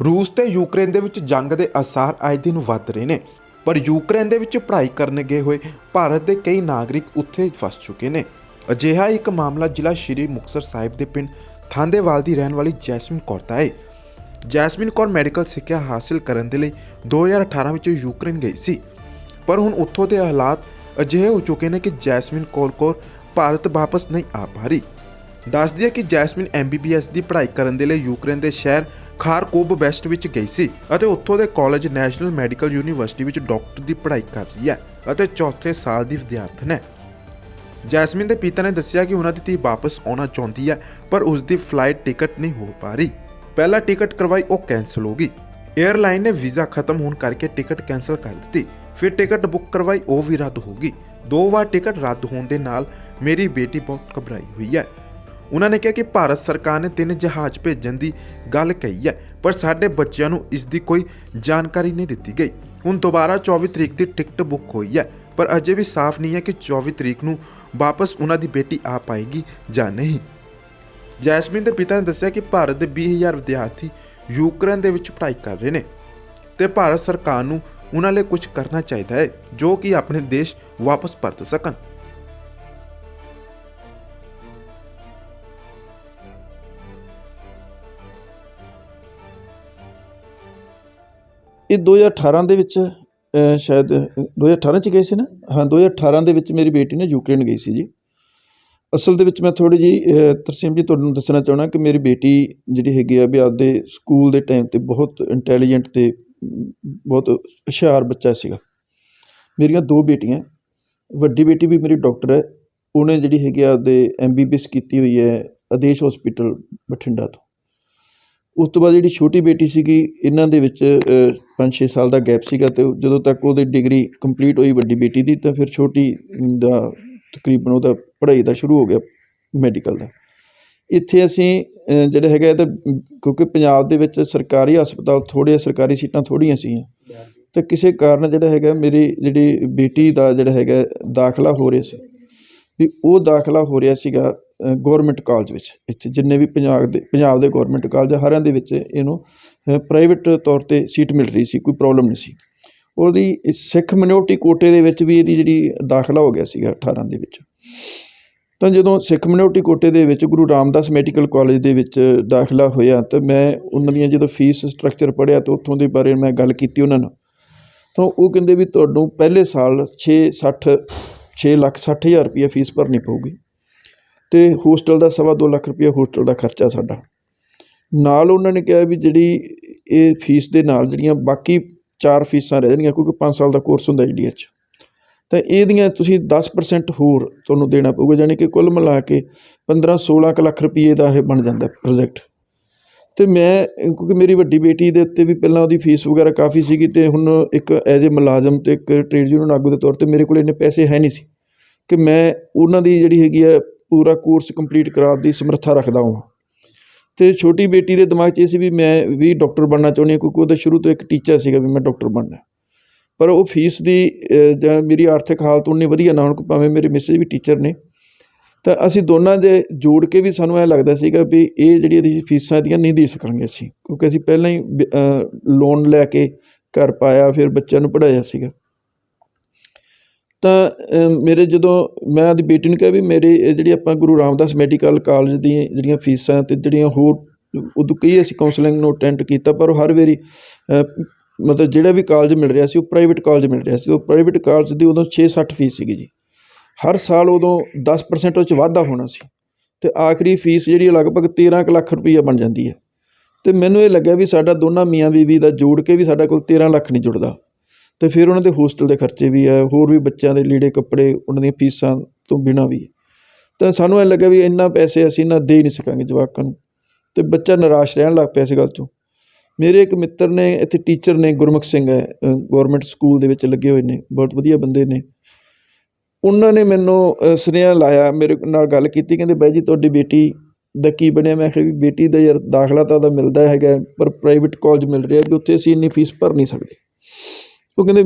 रूस ਤੇ ਯੂਕਰੇਨ ਦੇ ਵਿੱਚ ਜੰਗ ਦੇ ਅਸਾਰ ਆਏ ਦਿਨ ਵੱਧ ਰਹੇ ਨੇ, ਪਰ ਯੂਕਰੇਨ ਦੇ ਵਿੱਚ ਪੜ੍ਹਾਈ ਕਰਨ ਗਏ ਹੋਏ ਭਾਰਤ ਦੇ ਕਈ ਨਾਗਰਿਕ ਉੱਥੇ ਫਸ ਚੁੱਕੇ ਨੇ। ਅਜਿਹਾ ਇੱਕ ਮਾਮਲਾ ਜ਼ਿਲ੍ਹਾ ਸ਼੍ਰੀ ਮੁਕਤਸਰ ਸਾਹਿਬ ਦੇ ਪਿੰਡ ਥਾਂਦੇਵਾਲ ਦੀ ਰਹਿਣ ਵਾਲੀ ਜੈਸਮੀਨ ਕੌਰ ਦਾ ਹੈ। ਜੈਸਮੀਨ ਕੌਰ ਮੈਡੀਕਲ ਸਿੱਖਿਆ ਹਾਸਲ ਕਰਨ ਦੇ ਲਈ 2018 ਵਿੱਚ ਯੂਕਰੇਨ ਗਈ ਸੀ, ਪਰ ਹੁਣ ਉੱਥੋਂ ਦੇ ਹਾਲਾਤ ਅਜਿਹੇ ਹੋ ਚੁੱਕੇ ਨੇ ਕਿ ਜੈਸਮੀਨ ਕੌਰ ਭਾਰਤ ਵਾਪਸ ਨਹੀਂ ਆ ਪਾ ਰਹੀ। ਦੱਸ ਦਈਏ ਕਿ ਜੈਸਮੀਨ MBBS ਦੀ ਪੜ੍ਹਾਈ ਕਰਨ ਦੇ ਲਈ ਯੂਕਰੇਨ ਦੇ ਸ਼ਹਿਰ ਖਾਰਕੋਵ ਵੈਸਟ ਵਿੱਚ ਗਈ ਸੀ ਅਤੇ ਉੱਥੋਂ ਦੇ ਕਾਲਜ ਨੈਸ਼ਨਲ ਮੈਡੀਕਲ ਯੂਨੀਵਰਸਿਟੀ ਵਿੱਚ ਡਾਕਟਰ ਦੀ ਪੜ੍ਹਾਈ ਕਰ ਰਹੀ ਹੈ ਅਤੇ ਚੌਥੇ ਸਾਲ ਦੀ ਵਿਦਿਆਰਥਣ ਹੈ। ਜੈਸਮੀਨ ਦੇ ਪਿਤਾ ਨੇ ਦੱਸਿਆ ਕਿ ਉਹਨਾਂ ਦੀ ਧੀ ਵਾਪਸ ਆਉਣਾ ਚਾਹੁੰਦੀ ਹੈ, ਪਰ ਉਸ ਦੀ ਫਲਾਈਟ ਟਿਕਟ ਨਹੀਂ ਹੋ ਪਾ ਰਹੀ। ਪਹਿਲਾ ਟਿਕਟ ਕਰਵਾਈ ਉਹ ਕੈਂਸਲ ਹੋ ਗਈ। 에ਅਰਲਾਈਨ ਨੇ ਵੀਜ਼ਾ ਖਤਮ ਹੋਣ ਕਰਕੇ ਟਿਕਟ ਕੈਂਸਲ ਕਰ ਦਿੱਤੀ। ਫਿਰ ਟਿਕਟ ਬੁੱਕ ਕਰਵਾਈ, ਉਹ ਵੀ ਰੱਦ ਹੋ ਗਈ। 2 ਵਾਰ ਟਿਕਟ ਰੱਦ ਹੋਣ ਦੇ ਨਾਲ ਮੇਰੀ ਬੇਟੀ ਬਹੁਤ ਘਬਰਾਈ ਹੋਈ ਹੈ। ਉਹਨਾਂ ਨੇ ਕਿਹਾ ਕਿ ਭਾਰਤ ਸਰਕਾਰ ਨੇ 3 ਜਹਾਜ਼ ਭੇਜਣ ਦੀ ਗੱਲ ਕਹੀ ਹੈ, ਪਰ ਸਾਡੇ ਬੱਚਿਆਂ ਨੂੰ ਇਸ ਦੀ ਕੋਈ ਜਾਣਕਾਰੀ ਨਹੀਂ ਦਿੱਤੀ ਗਈ। ਹੁਣ ਦੁਬਾਰਾ 24 ਤਰੀਕ ਦੀ ਟਿਕਟ ਬੁੱਕ ਹੋਈ ਹੈ, ਪਰ ਅਜੇ ਵੀ ਸਾਫ਼ ਨਹੀਂ ਹੈ ਕਿ 24 ਤਰੀਕ ਨੂੰ ਵਾਪਸ ਉਹਨਾਂ ਦੀ ਬੇਟੀ ਆ ਪਾਏਗੀ ਜਾਂ ਨਹੀਂ। ਜੈਸਮੀਨ ਦੇ ਪਿਤਾ ਨੇ ਦੱਸਿਆ ਕਿ ਭਾਰਤ ਦੇ 20,000 ਵਿਦਿਆਰਥੀ ਯੂਕਰੇਨ ਦੇ ਵਿੱਚ ਪੜ੍ਹਾਈ ਕਰ ਰਹੇ ਨੇ ਤੇ ਭਾਰਤ ਸਰਕਾਰ ਨੂੰ ਉਹਨਾਂ ਲਈ ਕੁਝ ਕਰਨਾ ਚਾਹੀਦਾ ਹੈ ਜੋ ਕਿ ਆਪਣੇ ਦੇਸ਼ ਵਾਪਸ ਪਰਤ ਸਕਣ। ਇਹ 2018 ਦੇ ਵਿੱਚ ਸ਼ਾਇਦ 2018 'ਚ ਗਏ ਸੀ ਨਾ। ਹਾਂ, 2018 ਦੇ ਵਿੱਚ ਮੇਰੀ ਬੇਟੀ ਨੇ ਯੂਕਰੇਨ ਗਈ ਸੀ ਜੀ। ਅਸਲ ਦੇ ਵਿੱਚ ਮੈਂ ਥੋੜ੍ਹੀ ਜਿਹੀ ਤਰਸੀਮ ਜੀ ਤੁਹਾਨੂੰ ਦੱਸਣਾ ਚਾਹੁੰਦਾ ਕਿ ਮੇਰੀ ਬੇਟੀ ਜਿਹੜੀ ਹੈਗੀ ਆ ਵੀ ਆਪਦੇ ਸਕੂਲ ਦੇ ਟਾਈਮ 'ਤੇ ਬਹੁਤ ਇੰਟੈਲੀਜੈਂਟ ਅਤੇ ਬਹੁਤ ਹੁਸ਼ਿਆਰ ਬੱਚਾ ਸੀਗਾ। ਮੇਰੀਆਂ 2 ਬੇਟੀਆਂ, ਵੱਡੀ ਬੇਟੀ ਵੀ ਮੇਰੀ ਡਾਕਟਰ ਹੈ। ਉਹਨੇ ਜਿਹੜੀ ਹੈਗੀ ਆ ਆਪਦੇ MBBS ਕੀਤੀ ਹੋਈ ਹੈ ਆਦੇਸ਼ ਹੌਸਪੀਟਲ ਬਠਿੰਡਾ ਤੋਂ। ਉਸ ਤੋਂ ਬਾਅਦ ਜਿਹੜੀ ਛੋਟੀ ਬੇਟੀ ਸੀਗੀ, ਇਹਨਾਂ ਦੇ ਵਿੱਚ 5-6 ਸਾਲ ਦਾ ਗੈਪ ਸੀਗਾ ਅਤੇ ਜਦੋਂ ਤੱਕ ਉਹਦੀ ਡਿਗਰੀ ਕੰਪਲੀਟ ਹੋਈ ਵੱਡੀ ਬੇਟੀ ਦੀ, ਤਾਂ ਫਿਰ ਛੋਟੀ ਦਾ ਤਕਰੀਬਨ ਉਹਦਾ ਪੜ੍ਹਾਈ ਦਾ ਸ਼ੁਰੂ ਹੋ ਗਿਆ ਮੈਡੀਕਲ ਦਾ। ਇੱਥੇ ਅਸੀਂ ਜਿਹੜਾ ਹੈਗਾ ਤਾਂ ਕਿਉਂਕਿ ਪੰਜਾਬ ਦੇ ਵਿੱਚ ਸਰਕਾਰੀ ਹਸਪਤਾਲ ਥੋੜ੍ਹੇ, ਸਰਕਾਰੀ ਸੀਟਾਂ ਥੋੜ੍ਹੀਆਂ ਸੀਗੀਆਂ, ਅਤੇ ਕਿਸੇ ਕਾਰਨ ਜਿਹੜਾ ਹੈਗਾ ਮੇਰੀ ਜਿਹੜੀ ਬੇਟੀ ਦਾ ਜਿਹੜਾ ਹੈਗਾ ਦਾਖਲਾ ਹੋ ਰਿਹਾ ਸੀ, ਵੀ ਉਹ ਦਾਖਲਾ ਹੋ ਰਿਹਾ ਸੀਗਾ ਗੌਰਮੈਂਟ ਕਾਲਜ ਵਿੱਚ। ਇੱਥੇ ਜਿੰਨੇ ਵੀ ਪੰਜਾਬ ਦੇ ਗੌਰਮੈਂਟ ਕਾਲਜ ਹਰਿਆਂ ਦੇ ਵਿੱਚ ਇਹਨੂੰ ਪ੍ਰਾਈਵੇਟ ਤੌਰ 'ਤੇ ਸੀਟ ਮਿਲ ਰਹੀ ਸੀ, ਕੋਈ ਪ੍ਰੋਬਲਮ ਨਹੀਂ ਸੀ। ਉਹਦੀ ਸਿੱਖ ਮਿਨੋਰਟੀ ਕੋਟੇ ਦੇ ਵਿੱਚ ਵੀ ਇਹਦੀ ਜਿਹੜੀ ਦਾਖਲਾ ਹੋ ਗਿਆ ਸੀਗਾ 18 ਦੇ ਵਿੱਚ। ਤਾਂ ਜਦੋਂ ਸਿੱਖ ਮਿਨੋਰਟੀ ਕੋਟੇ ਦੇ ਵਿੱਚ ਗੁਰੂ ਰਾਮਦਾਸ ਮੈਡੀਕਲ ਕਾਲਜ ਦੇ ਵਿੱਚ ਦਾਖਲਾ ਹੋਇਆ, ਤਾਂ ਮੈਂ ਉਹਨਾਂ ਦੀਆਂ ਜਦੋਂ ਫੀਸ ਸਟਰਕਚਰ ਪੜ੍ਹਿਆ ਤਾਂ ਉੱਥੋਂ ਦੇ ਬਾਰੇ ਮੈਂ ਗੱਲ ਕੀਤੀ ਉਹਨਾਂ ਨਾਲ। ਤਾਂ ਉਹ ਕਹਿੰਦੇ ਵੀ ਤੁਹਾਨੂੰ ਪਹਿਲੇ ਸਾਲ 6,60,000 ਰੁਪਈਆ ਫੀਸ ਭਰਨੀ ਪਊਗੀ, ਅਤੇ ਹੋਸਟਲ ਦਾ 2.25 ਲੱਖ ਰੁਪਈਆ ਹੋਸਟਲ ਦਾ ਖਰਚਾ ਸਾਡਾ। ਨਾਲ ਉਹਨਾਂ ਨੇ ਕਿਹਾ ਵੀ ਜਿਹੜੀ ਇਹ ਫੀਸ ਦੇ ਨਾਲ ਜਿਹੜੀਆਂ ਬਾਕੀ 4 ਫੀਸਾਂ ਰਹਿ ਜਾਣਗੀਆਂ, ਕਿਉਂਕਿ 5 ਸਾਲ ਦਾ ਕੋਰਸ ਹੁੰਦਾ ਇੰਡੀਆ 'ਚ, ਤਾਂ ਇਹਦੀਆਂ ਤੁਸੀਂ 10% ਹੋਰ ਤੁਹਾਨੂੰ ਦੇਣਾ ਪਊਗਾ, ਜਾਣੀ ਕਿ ਕੁੱਲ ਮਿਲਾ ਕੇ 15-16 ਲੱਖ ਰੁਪਈਏ ਦਾ ਇਹ ਬਣ ਜਾਂਦਾ ਪ੍ਰੋਜੈਕਟ। ਅਤੇ ਮੈਂ ਕਿਉਂਕਿ ਮੇਰੀ ਵੱਡੀ ਬੇਟੀ ਦੇ ਉੱਤੇ ਵੀ ਪਹਿਲਾਂ ਉਹਦੀ ਫੀਸ ਵਗੈਰਾ ਕਾਫੀ ਸੀਗੀ, ਅਤੇ ਹੁਣ ਇੱਕ ਐਜ਼ ਏ ਮੁਲਾਜ਼ਮ ਅਤੇ ਇੱਕ ਟ੍ਰੇਡ ਯੂਨੀਅਨ ਆਗੂ ਦੇ ਤੌਰ 'ਤੇ ਮੇਰੇ ਕੋਲ ਇੰਨੇ ਪੈਸੇ ਹੈ ਨਹੀਂ ਸੀ ਕਿ ਮੈਂ ਉਹਨਾਂ ਦੀ ਜਿਹੜੀ ਹੈਗੀ ਆ ਪੂਰਾ ਕੋਰਸ ਕੰਪਲੀਟ ਕਰਾਉਣ ਦੀ ਸਮਰੱਥਾ ਰੱਖਦਾ ਹਾਂ। ਅਤੇ ਛੋਟੀ ਬੇਟੀ ਦੇ ਦਿਮਾਗ 'ਚ ਇਹ ਸੀ ਵੀ ਮੈਂ ਵੀ ਡਾਕਟਰ ਬਣਨਾ ਚਾਹੁੰਦੀ ਹਾਂ, ਕਿਉਂਕਿ ਉਹਦਾ ਸ਼ੁਰੂ ਤੋਂ ਇੱਕ ਟੀਚਾ ਸੀਗਾ ਵੀ ਮੈਂ ਡਾਕਟਰ ਬਣਨਾ। ਪਰ ਉਹ ਫੀਸ ਦੀ ਜਾਂ ਮੇਰੀ ਆਰਥਿਕ ਹਾਲਤ ਉਨੀ ਵਧੀਆ ਨਾ ਹੋਣ, ਭਾਵੇਂ ਮੇਰੇ ਮਿਸਿਸ ਵੀ ਟੀਚਰ ਨੇ, ਤਾਂ ਅਸੀਂ ਦੋਨਾਂ ਦੇ ਜੋੜ ਕੇ ਵੀ ਸਾਨੂੰ ਇਹ ਲੱਗਦਾ ਸੀਗਾ ਵੀ ਇਹ ਜਿਹੜੀ ਇਹਦੀ ਫੀਸਾਂ ਇਹਦੀਆਂ ਨਹੀਂ ਦੇ ਸਕਾਂਗੇ ਅਸੀਂ, ਕਿਉਂਕਿ ਅਸੀਂ ਪਹਿਲਾਂ ਹੀ ਲੋਨ ਲੈ ਕੇ ਘਰ ਪਾਇਆ, ਫਿਰ ਬੱਚਿਆਂ ਨੂੰ ਪੜ੍ਹਾਇਆ ਸੀਗਾ। ਤਾਂ ਮੇਰੇ ਜਦੋਂ ਮੈਂ ਆਪਦੀ ਬੇਟੀ ਨੂੰ ਕਿਹਾ ਵੀ ਮੇਰੇ ਜਿਹੜੀ ਆਪਾਂ ਗੁਰੂ ਰਾਮਦਾਸ ਮੈਡੀਕਲ ਕਾਲਜ ਦੀਆਂ ਜਿਹੜੀਆਂ ਫੀਸਾਂ ਅਤੇ ਜਿਹੜੀਆਂ ਹੋਰ ਉਦੋਂ ਕਈ ਅਸੀਂ ਕਾਉਂਸਲਿੰਗ ਨੂੰ ਅਟੈਂਡ ਕੀਤਾ, ਪਰ ਹਰ ਵਾਰੀ ਮਤਲਬ ਜਿਹੜਾ ਵੀ ਕਾਲਜ ਮਿਲ ਰਿਹਾ ਸੀ ਉਹ ਪ੍ਰਾਈਵੇਟ ਕਾਲਜ ਮਿਲ ਰਿਹਾ ਸੀ। ਉਹ ਪ੍ਰਾਈਵੇਟ ਕਾਲਜ ਦੀ ਉਦੋਂ 6-60 ਫੀਸ ਸੀਗੀ ਜੀ। ਹਰ ਸਾਲ ਉਦੋਂ 10% ਉਹ 'ਚ ਵਾਧਾ ਹੋਣਾ ਸੀ, ਅਤੇ ਆਖਰੀ ਫੀਸ ਜਿਹੜੀ ਲਗਭਗ 13 ਕੁ ਲੱਖ ਰੁਪਈਆ ਬਣ ਜਾਂਦੀ ਹੈ। ਅਤੇ ਮੈਨੂੰ ਇਹ ਲੱਗਿਆ ਵੀ ਸਾਡਾ ਦੋਨਾਂ ਮੀਆਂ ਬੀਵੀ ਦਾ ਜੋੜ ਕੇ ਵੀ ਸਾਡਾ ਕੋਲ 13 ਲੱਖ ਨਹੀਂ ਜੁੜਦਾ, ਅਤੇ ਫਿਰ ਉਹਨਾਂ ਦੇ ਹੋਸਟਲ ਦੇ ਖਰਚੇ ਵੀ ਹੈ, ਹੋਰ ਵੀ ਬੱਚਿਆਂ ਦੇ ਲੀੜੇ ਕੱਪੜੇ, ਉਹਨਾਂ ਦੀਆਂ ਫੀਸਾਂ ਤੋਂ ਬਿਨਾਂ ਵੀ। ਤਾਂ ਸਾਨੂੰ ਇਹ ਲੱਗਿਆ ਵੀ ਇੰਨਾ ਪੈਸੇ ਅਸੀਂ ਨਾ ਦੇ ਨਹੀਂ ਸਕਾਂਗੇ ਜਵਾਕਾਂ ਨੂੰ, ਅਤੇ ਬੱਚਾ ਨਿਰਾਸ਼ ਰਹਿਣ ਲੱਗ ਪਿਆ ਇਸ ਗੱਲ ਤੋਂ। ਮੇਰੇ ਇੱਕ ਮਿੱਤਰ ਨੇ ਇੱਥੇ ਟੀਚਰ ਨੇ, ਗੁਰਮੁਖ ਸਿੰਘ ਹੈ, ਗੌਰਮੈਂਟ ਸਕੂਲ ਦੇ ਵਿੱਚ ਲੱਗੇ ਹੋਏ ਨੇ, ਬਹੁਤ ਵਧੀਆ ਬੰਦੇ ਨੇ। ਉਹਨਾਂ ਨੇ ਮੈਨੂੰ ਸੁਨੇਹਾ ਲਾਇਆ, ਮੇਰੇ ਨਾਲ ਗੱਲ ਕੀਤੀ, ਕਹਿੰਦੇ ਬਾਈ ਜੀ ਤੁਹਾਡੀ ਬੇਟੀ ਦਾ ਕੀ ਬਣਿਆ? ਮੈਂ ਕਿਹਾ ਵੀ ਬੇਟੀ ਦਾ ਯਾਰ ਦਾਖਲਾ ਤਾਂ ਉਹਦਾ ਮਿਲਦਾ ਹੈਗਾ, ਪਰ ਪ੍ਰਾਈਵੇਟ ਕਾਲਜ ਮਿਲ ਰਿਹਾ ਵੀ ਉੱਥੇ ਅਸੀਂ ਇੰਨੀ ਫੀਸ ਭਰ ਨਹੀਂ ਸਕਦੇ। ਉਹ ਕਹਿੰਦੇ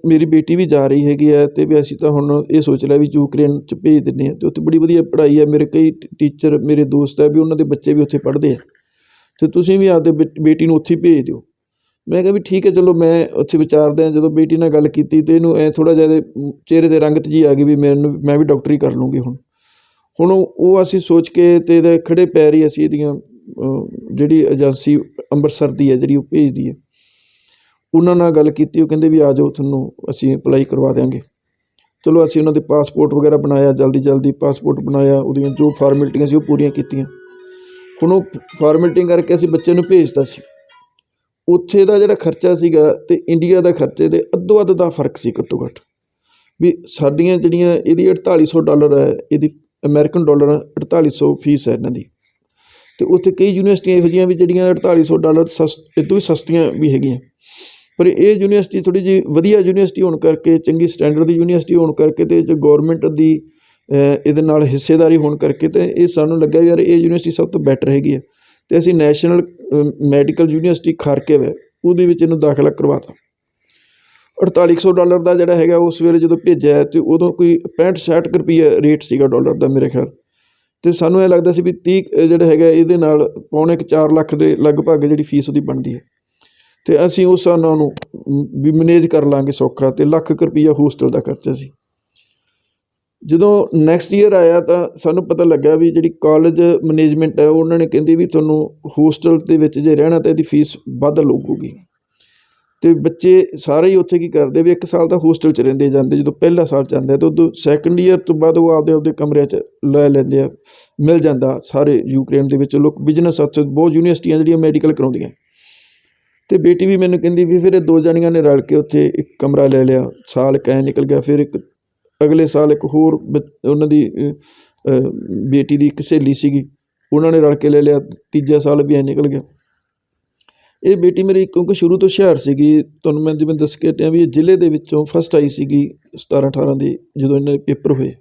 ਮੇਰੀ ਬੇਟੀ ਵੀ ਜਾ ਰਹੀ ਹੈਗੀ ਹੈ, ਅਤੇ ਵੀ ਅਸੀਂ ਤਾਂ ਹੁਣ ਇਹ ਸੋਚ ਲਿਆ ਵੀ ਯੂਕਰੇਨ 'ਚ ਭੇਜ ਦਿੰਦੇ ਹਾਂ, ਅਤੇ ਉੱਥੇ ਬੜੀ ਵਧੀਆ ਪੜ੍ਹਾਈ ਹੈ। ਮੇਰੇ ਕਈ ਟੀਚਰ ਮੇਰੇ ਦੋਸਤ ਹੈ ਵੀ ਉਹਨਾਂ ਦੇ ਬੱਚੇ ਵੀ ਉੱਥੇ ਪੜ੍ਹਦੇ ਆ, ਅਤੇ ਤੁਸੀਂ ਵੀ ਆਪਦੇ ਬੇਟੀ ਨੂੰ ਉੱਥੇ ਹੀ ਭੇਜ ਦਿਓ। ਮੈਂ ਕਿਹਾ ਵੀ ਠੀਕ ਹੈ ਚਲੋ, ਮੈਂ ਉੱਥੇ ਵਿਚਾਰਦੇ ਹਾਂ। ਜਦੋਂ ਬੇਟੀ ਨਾਲ ਗੱਲ ਕੀਤੀ ਅਤੇ ਇਹਨੂੰ ਐਂ ਥੋੜ੍ਹਾ ਜਿਹਾ ਇਹਦੇ ਚਿਹਰੇ 'ਤੇ ਰੰਗਤ ਜਿਹੀ ਆ ਗਈ ਵੀ ਮੈਂ ਵੀ ਡਾਕਟਰੀ ਕਰ ਲੂੰਗੀ ਹੁਣ ਉਹ ਅਸੀਂ ਸੋਚ ਕੇ ਅਤੇ ਇਹਦੇ ਖੜ੍ਹੇ ਪੈਰ ਹੀ ਅਸੀਂ ਇਹਦੀਆਂ ਜਿਹੜੀ ਏਜੰਸੀ ਅੰਮ੍ਰਿਤਸਰ ਦੀ ਹੈ ਜਿਹੜੀ ਉਹ ਭੇਜਦੀ ਹੈ, ਉਹਨਾਂ ਨਾਲ ਗੱਲ ਕੀਤੀ। ਉਹ ਕਹਿੰਦੇ ਵੀ ਆ ਜਾਓ, ਤੁਹਾਨੂੰ ਅਸੀਂ ਅਪਲਾਈ ਕਰਵਾ ਦਿਆਂਗੇ। ਚਲੋ ਅਸੀਂ ਉਹਨਾਂ ਦੇ ਪਾਸਪੋਰਟ ਵਗੈਰਾ ਬਣਾਇਆ, ਜਲਦੀ ਪਾਸਪੋਰਟ ਬਣਾਇਆ, ਉਹਦੀਆਂ ਜੋ ਫਾਰਮੈਲਿਟੀਆਂ ਸੀ ਉਹ ਪੂਰੀਆਂ ਕੀਤੀਆਂ। ਹੁਣ ਉਹ ਫਾਰਮੈਲਿਟੀ ਕਰਕੇ ਅਸੀਂ ਬੱਚੇ ਨੂੰ ਭੇਜਤਾ ਸੀ। ਉੱਥੇ ਦਾ ਜਿਹੜਾ ਖਰਚਾ ਸੀਗਾ ਅਤੇ ਇੰਡੀਆ ਦਾ ਖਰਚੇ ਦੇ ਅੱਧੋ ਅੱਧ ਦਾ ਫਰਕ ਸੀ ਘੱਟੋ ਘੱਟ। ਵੀ ਸਾਡੀਆਂ ਜਿਹੜੀਆਂ ਇਹਦੀ $4800 ਹੈ, ਇਹਦੀ ਅਮੈਰੀਕਨ ਡਾਲਰ $4800 ਫੀਸ ਹੈ ਇਹਨਾਂ ਦੀ। ਅਤੇ ਉੱਥੇ ਕਈ ਯੂਨੀਵਰਸਿਟੀਆਂ ਇਹੋ ਜਿਹੀਆਂ ਵੀ ਜਿਹੜੀਆਂ $4800 ਇੱਦੋਂ ਵੀ ਸਸਤੀਆਂ ਵੀ ਹੈਗੀਆਂ, ਪਰ ਇਹ ਯੂਨੀਵਰਸਿਟੀ ਥੋੜ੍ਹੀ ਜਿਹੀ ਵਧੀਆ ਯੂਨੀਵਰਸਿਟੀ ਹੋਣ ਕਰਕੇ, ਚੰਗੀ ਸਟੈਂਡਰਡ ਦੀ ਯੂਨੀਵਰਸਿਟੀ ਹੋਣ ਕਰਕੇ ਅਤੇ ਜੋ ਗੌਰਮੈਂਟ ਦੀ ਇਹਦੇ ਨਾਲ ਹਿੱਸੇਦਾਰੀ ਹੋਣ ਕਰਕੇ, ਅਤੇ ਇਹ ਸਾਨੂੰ ਲੱਗਾ ਯਾਰ ਇਹ ਯੂਨੀਵਰਸਿਟੀ ਸਭ ਤੋਂ ਬੈਟਰ ਹੈਗੀ ਹੈ। ਅਤੇ ਅਸੀਂ ਨੈਸ਼ਨਲ ਮੈਡੀਕਲ ਯੂਨੀਵਰਸਿਟੀ ਖਾਰਕਿਵ ਹੈ, ਉਹਦੇ ਵਿੱਚ ਇਹਨੂੰ ਦਾਖਲਾ ਕਰਵਾ ਤਾ। $4800 ਦਾ ਜਿਹੜਾ ਹੈਗਾ ਉਸ ਵੇਲੇ ਜਦੋਂ ਭੇਜਿਆ ਅਤੇ ਉਦੋਂ ਕੋਈ 65-66 ਰੁਪਈਆ ਰੇਟ ਸੀਗਾ ਡਾਲਰ ਦਾ ਮੇਰੇ ਖਿਆਲ। ਅਤੇ ਸਾਨੂੰ ਇਹ ਲੱਗਦਾ ਸੀ ਵੀ 30 ਜਿਹੜਾ ਹੈਗਾ ਇਹਦੇ ਨਾਲ $4.25 ਲੱਖ ਦੇ ਲਗਭਗ ਜਿਹੜੀ ਫੀਸ ਉਹਦੀ ਬਣਦੀ ਹੈ, ਅਤੇ ਅਸੀਂ ਉਸ ਹਿਸਾਬ ਨਾਲ ਉਹਨੂੰ ਵੀ ਮੈਨੇਜ ਕਰ ਲਾਂਗੇ ਸੌਖਾ। ਅਤੇ ਲੱਖ ਕੁ ਰੁਪਈਆ ਹੋਸਟਲ ਦਾ ਖਰਚਾ ਸੀ। ਜਦੋਂ ਨੈਕਸਟ ਈਅਰ ਆਇਆ ਤਾਂ ਸਾਨੂੰ ਪਤਾ ਲੱਗਾ ਵੀ ਜਿਹੜੀ ਕਾਲਜ ਮੈਨੇਜਮੈਂਟ ਹੈ ਉਹਨਾਂ ਨੇ ਕਹਿੰਦੀ ਵੀ ਤੁਹਾਨੂੰ ਹੋਸਟਲ ਦੇ ਵਿੱਚ ਜੇ ਰਹਿਣਾ ਤਾਂ ਇਹਦੀ ਫੀਸ ਵੱਧ ਲੱਗੂਗੀ। ਅਤੇ ਬੱਚੇ ਸਾਰੇ ਹੀ ਉੱਥੇ ਕੀ ਕਰਦੇ ਵੀ 1 ਸਾਲ ਤਾਂ ਹੋਸਟਲ 'ਚ ਰਹਿੰਦੇ ਜਾਂਦੇ, ਜਦੋਂ ਪਹਿਲਾ ਸਾਲ 'ਚ ਆਉਂਦੇ ਤਾਂ ਉਦੋਂ ਸੈਕਿੰਡ ਈਅਰ ਤੋਂ ਬਾਅਦ ਉਹ ਆਪਦੇ ਕਮਰਿਆਂ 'ਚ ਲੈ ਲੈਂਦੇ ਆ, ਮਿਲ ਜਾਂਦਾ ਸਾਰੇ ਯੂਕਰੇਨ ਦੇ ਵਿੱਚ ਲੋਕ ਬਿਜ਼ਨਸ ਉੱਥੇ ਬਹੁਤ ਯੂਨੀਵਰਸਿਟੀਆਂ ਜਿਹੜੀਆਂ ਮੈਡੀਕਲ ਕਰਾਉਂਦੀਆਂ। ਅਤੇ ਬੇਟੀ ਵੀ ਮੈਨੂੰ ਕਹਿੰਦੀ ਵੀ ਫਿਰ ਇਹ 2 ਜਣੀਆਂ ਨੇ ਰਲ ਕੇ ਉੱਥੇ ਇੱਕ ਕਮਰਾ ਲੈ ਲਿਆ। ਸਾਲ ਇੱਕ ਐਂ ਨਿਕਲ ਗਿਆ, ਫਿਰ ਇੱਕ ਅਗਲੇ ਸਾਲ ਇੱਕ ਹੋਰ ਉਹਨਾਂ ਦੀ ਬੇਟੀ ਦੀ ਇੱਕ ਸਹੇਲੀ ਸੀਗੀ, ਉਹਨਾਂ ਨੇ ਰਲ ਕੇ ਲੈ ਲਿਆ। ਤੀਜਾ ਸਾਲ ਵੀ ਐਂ ਨਿਕਲ ਗਿਆ। ਇਹ ਬੇਟੀ ਮੇਰੀ ਕਿਉਂਕਿ ਸ਼ੁਰੂ ਤੋਂ ਹੁਸ਼ਿਆਰ ਸੀਗੀ, ਤੁਹਾਨੂੰ ਮੈਂ ਜਿਵੇਂ ਦੱਸ ਕੇ ਹਟਿਆ ਵੀ ਇਹ ਜ਼ਿਲ੍ਹੇ ਦੇ ਵਿੱਚੋਂ ਫਸਟ ਆਈ ਸੀਗੀ 17-18 ਦੇ ਜਦੋਂ ਇਹਨਾਂ ਦੇ ਪੇਪਰ ਹੋਏ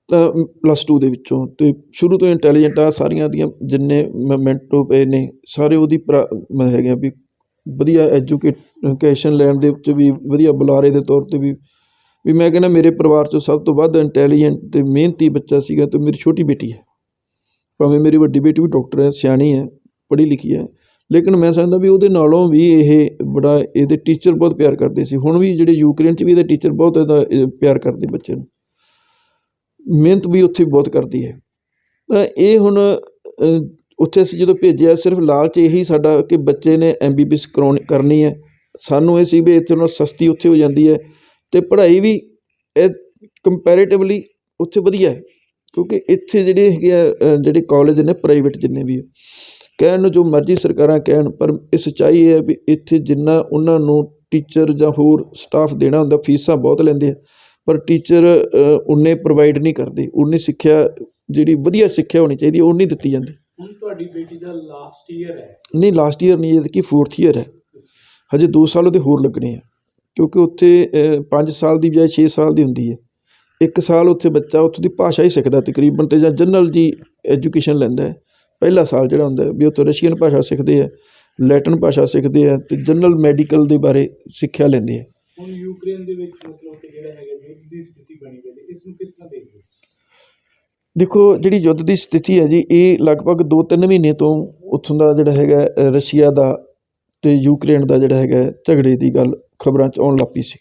ਤਾਂ +2 ਦੇ ਵਿੱਚੋਂ। ਅਤੇ ਸ਼ੁਰੂ ਤੋਂ ਇੰਟੈਲੀਜੈਂਟ ਆ, ਸਾਰੀਆਂ ਦੀਆਂ ਜਿੰਨੇ ਮੈਂਟੋ ਪਏ ਨੇ ਸਾਰੇ ਉਹਦੀ ਹੈਗੇ ਆ ਵੀ ਵਧੀਆ ਐਜੂਕੇਸ਼ਨ ਲੈਣ ਦੇ ਵਿੱਚ ਵੀ ਵਧੀਆ ਬੁਲਾਰੇ ਦੇ ਤੌਰ 'ਤੇ ਵੀ ਮੈਂ ਕਹਿੰਦਾ ਮੇਰੇ ਪਰਿਵਾਰ 'ਚੋਂ ਸਭ ਤੋਂ ਵੱਧ ਇੰਟੈਲੀਜੈਂਟ ਅਤੇ ਮਿਹਨਤੀ ਬੱਚਾ ਸੀਗਾ। ਅਤੇ ਮੇਰੀ ਛੋਟੀ ਬੇਟੀ ਹੈ, ਭਾਵੇਂ ਮੇਰੀ ਵੱਡੀ ਬੇਟੀ ਵੀ ਡਾਕਟਰ ਹੈ, ਸਿਆਣੀ ਹੈ, ਪੜ੍ਹੀ ਲਿਖੀ ਹੈ, ਲੇਕਿਨ ਮੈਂ ਸਮਝਦਾ ਵੀ ਉਹਦੇ ਨਾਲੋਂ ਵੀ ਇਹ ਬੜਾ ਇਹਦੇ ਟੀਚਰ ਬਹੁਤ ਪਿਆਰ ਕਰਦੇ ਸੀ। ਹੁਣ ਵੀ ਜਿਹੜੇ ਯੂਕਰੇਨ 'ਚ ਵੀ ਇਹਦੇ ਟੀਚਰ ਬਹੁਤ ਇਹਦਾ ਪਿਆਰ ਕਰਦੇ ਬੱਚੇ ਨੂੰ, ਮਿਹਨਤ ਵੀ ਉੱਥੇ ਬਹੁਤ ਕਰਦੀ ਹੈ। ਤਾਂ ਇਹ ਹੁਣ ਉੱਥੇ ਅਸੀਂ ਜਦੋਂ ਭੇਜਿਆ ਸਿਰਫ ਲਾਲਚ ਇਹੀ ਸਾਡਾ ਕਿ ਬੱਚੇ ਨੇ MBBS ਕਰਨੀ ਹੈ। ਸਾਨੂੰ ਇਹ ਸੀ ਵੀ ਇੱਥੇ ਨਾਲੋਂ ਸਸਤੀ ਉੱਥੇ ਹੋ ਜਾਂਦੀ ਹੈ ਅਤੇ ਪੜ੍ਹਾਈ ਵੀ ਇਹ ਕੰਪੈਰੇਟਿਵਲੀ ਉੱਥੇ ਵਧੀਆ ਹੈ, ਕਿਉਂਕਿ ਇੱਥੇ ਜਿਹੜੇ ਹੈਗੇ ਆ ਜਿਹੜੇ ਕਾਲਜ ਨੇ ਪ੍ਰਾਈਵੇਟ ਜਿੰਨੇ ਵੀ ਕਹਿਣ ਨੂੰ ਜੋ ਮਰਜ਼ੀ ਸਰਕਾਰਾਂ ਕਹਿਣ, ਪਰ ਇਹ ਸੱਚਾਈ ਇਹ ਹੈ ਵੀ ਇੱਥੇ ਜਿੰਨਾ ਉਹਨਾਂ ਨੂੰ ਟੀਚਰ ਜਾਂ ਹੋਰ ਸਟਾਫ ਦੇਣਾ ਹੁੰਦਾ, ਫੀਸਾਂ ਬਹੁਤ ਲੈਂਦੇ ਆ, ਪਰ ਟੀਚਰ ਉਨੇ ਪ੍ਰੋਵਾਈਡ ਨਹੀਂ ਕਰਦੇ। ਉਨੀ ਸਿੱਖਿਆ ਜਿਹੜੀ ਵਧੀਆ ਸਿੱਖਿਆ ਹੋਣੀ ਚਾਹੀਦੀ ਉਹ ਨਹੀਂ ਦਿੱਤੀ ਜਾਂਦੀ। ਹੁਣ ਤੁਹਾਡੀ ਬੇਟੀ ਦਾ ਲਾਸਟ ਈਅਰ ਹੈ? ਨਹੀਂ, ਲਾਸਟ ਈਅਰ ਨਹੀਂ, ਕਿ 4th ਈਅਰ ਹੈ, ਹਜੇ 2 ਸਾਲ ਉਹਦੇ ਹੋਰ ਲੱਗਣੇ ਆ, ਕਿਉਂਕਿ ਉੱਥੇ 5 ਸਾਲ ਦੀ ਬਜਾਏ 6 ਸਾਲ ਦੀ ਹੁੰਦੀ ਹੈ। 1 ਸਾਲ ਉੱਥੇ ਬੱਚਾ ਉੱਥੋਂ ਦੀ ਭਾਸ਼ਾ ਹੀ ਸਿੱਖਦਾ ਤਕਰੀਬਨ, ਅਤੇ ਜਾਂ ਜਨਰਲ ਦੀ ਐਜੂਕੇਸ਼ਨ ਲੈਂਦਾ ਹੈ। ਪਹਿਲਾ ਸਾਲ ਜਿਹੜਾ ਹੁੰਦਾ ਵੀ ਉੱਥੇ ਰਸ਼ੀਅਨ ਭਾਸ਼ਾ ਸਿੱਖਦੇ ਆ, ਲੈਟਨ ਭਾਸ਼ਾ ਸਿੱਖਦੇ ਆ, ਅਤੇ ਜਨਰਲ ਮੈਡੀਕਲ ਦੇ ਬਾਰੇ ਸਿੱਖਿਆ ਲੈਂਦੇ ਆ। ਹੁਣ ਯੂਕਰੇਨ ਦੇ ਵਿੱਚ ਮਤਲਬ ਕਿ ਜਿਹੜਾ ਹੈਗਾ ਯੁੱਧ ਦੀ ਸਥਿਤੀ ਬਣੀ ਹੋਈ ਹੈ, ਇਸ ਨੂੰ ਕਿਸ ਤਰ੍ਹਾਂ ਦੇਖਦੇ ਹੋ? ਦੇਖੋ, ਜਿਹੜੀ ਯੁੱਧ ਦੀ ਸਥਿਤੀ ਹੈ ਜੀ, ਇਹ ਲਗਭਗ 2-3 ਮਹੀਨੇ ਤੋਂ ਉੱਥੋਂ ਦਾ ਜਿਹੜਾ ਹੈਗਾ ਰਸ਼ੀਆ ਦਾ ਅਤੇ ਯੂਕਰੇਨ ਦਾ ਜਿਹੜਾ ਹੈਗਾ ਝਗੜੇ ਦੀ ਗੱਲ ਖਬਰਾਂ 'ਚ ਆਉਣ ਲੱਗ ਪਈ ਸੀ।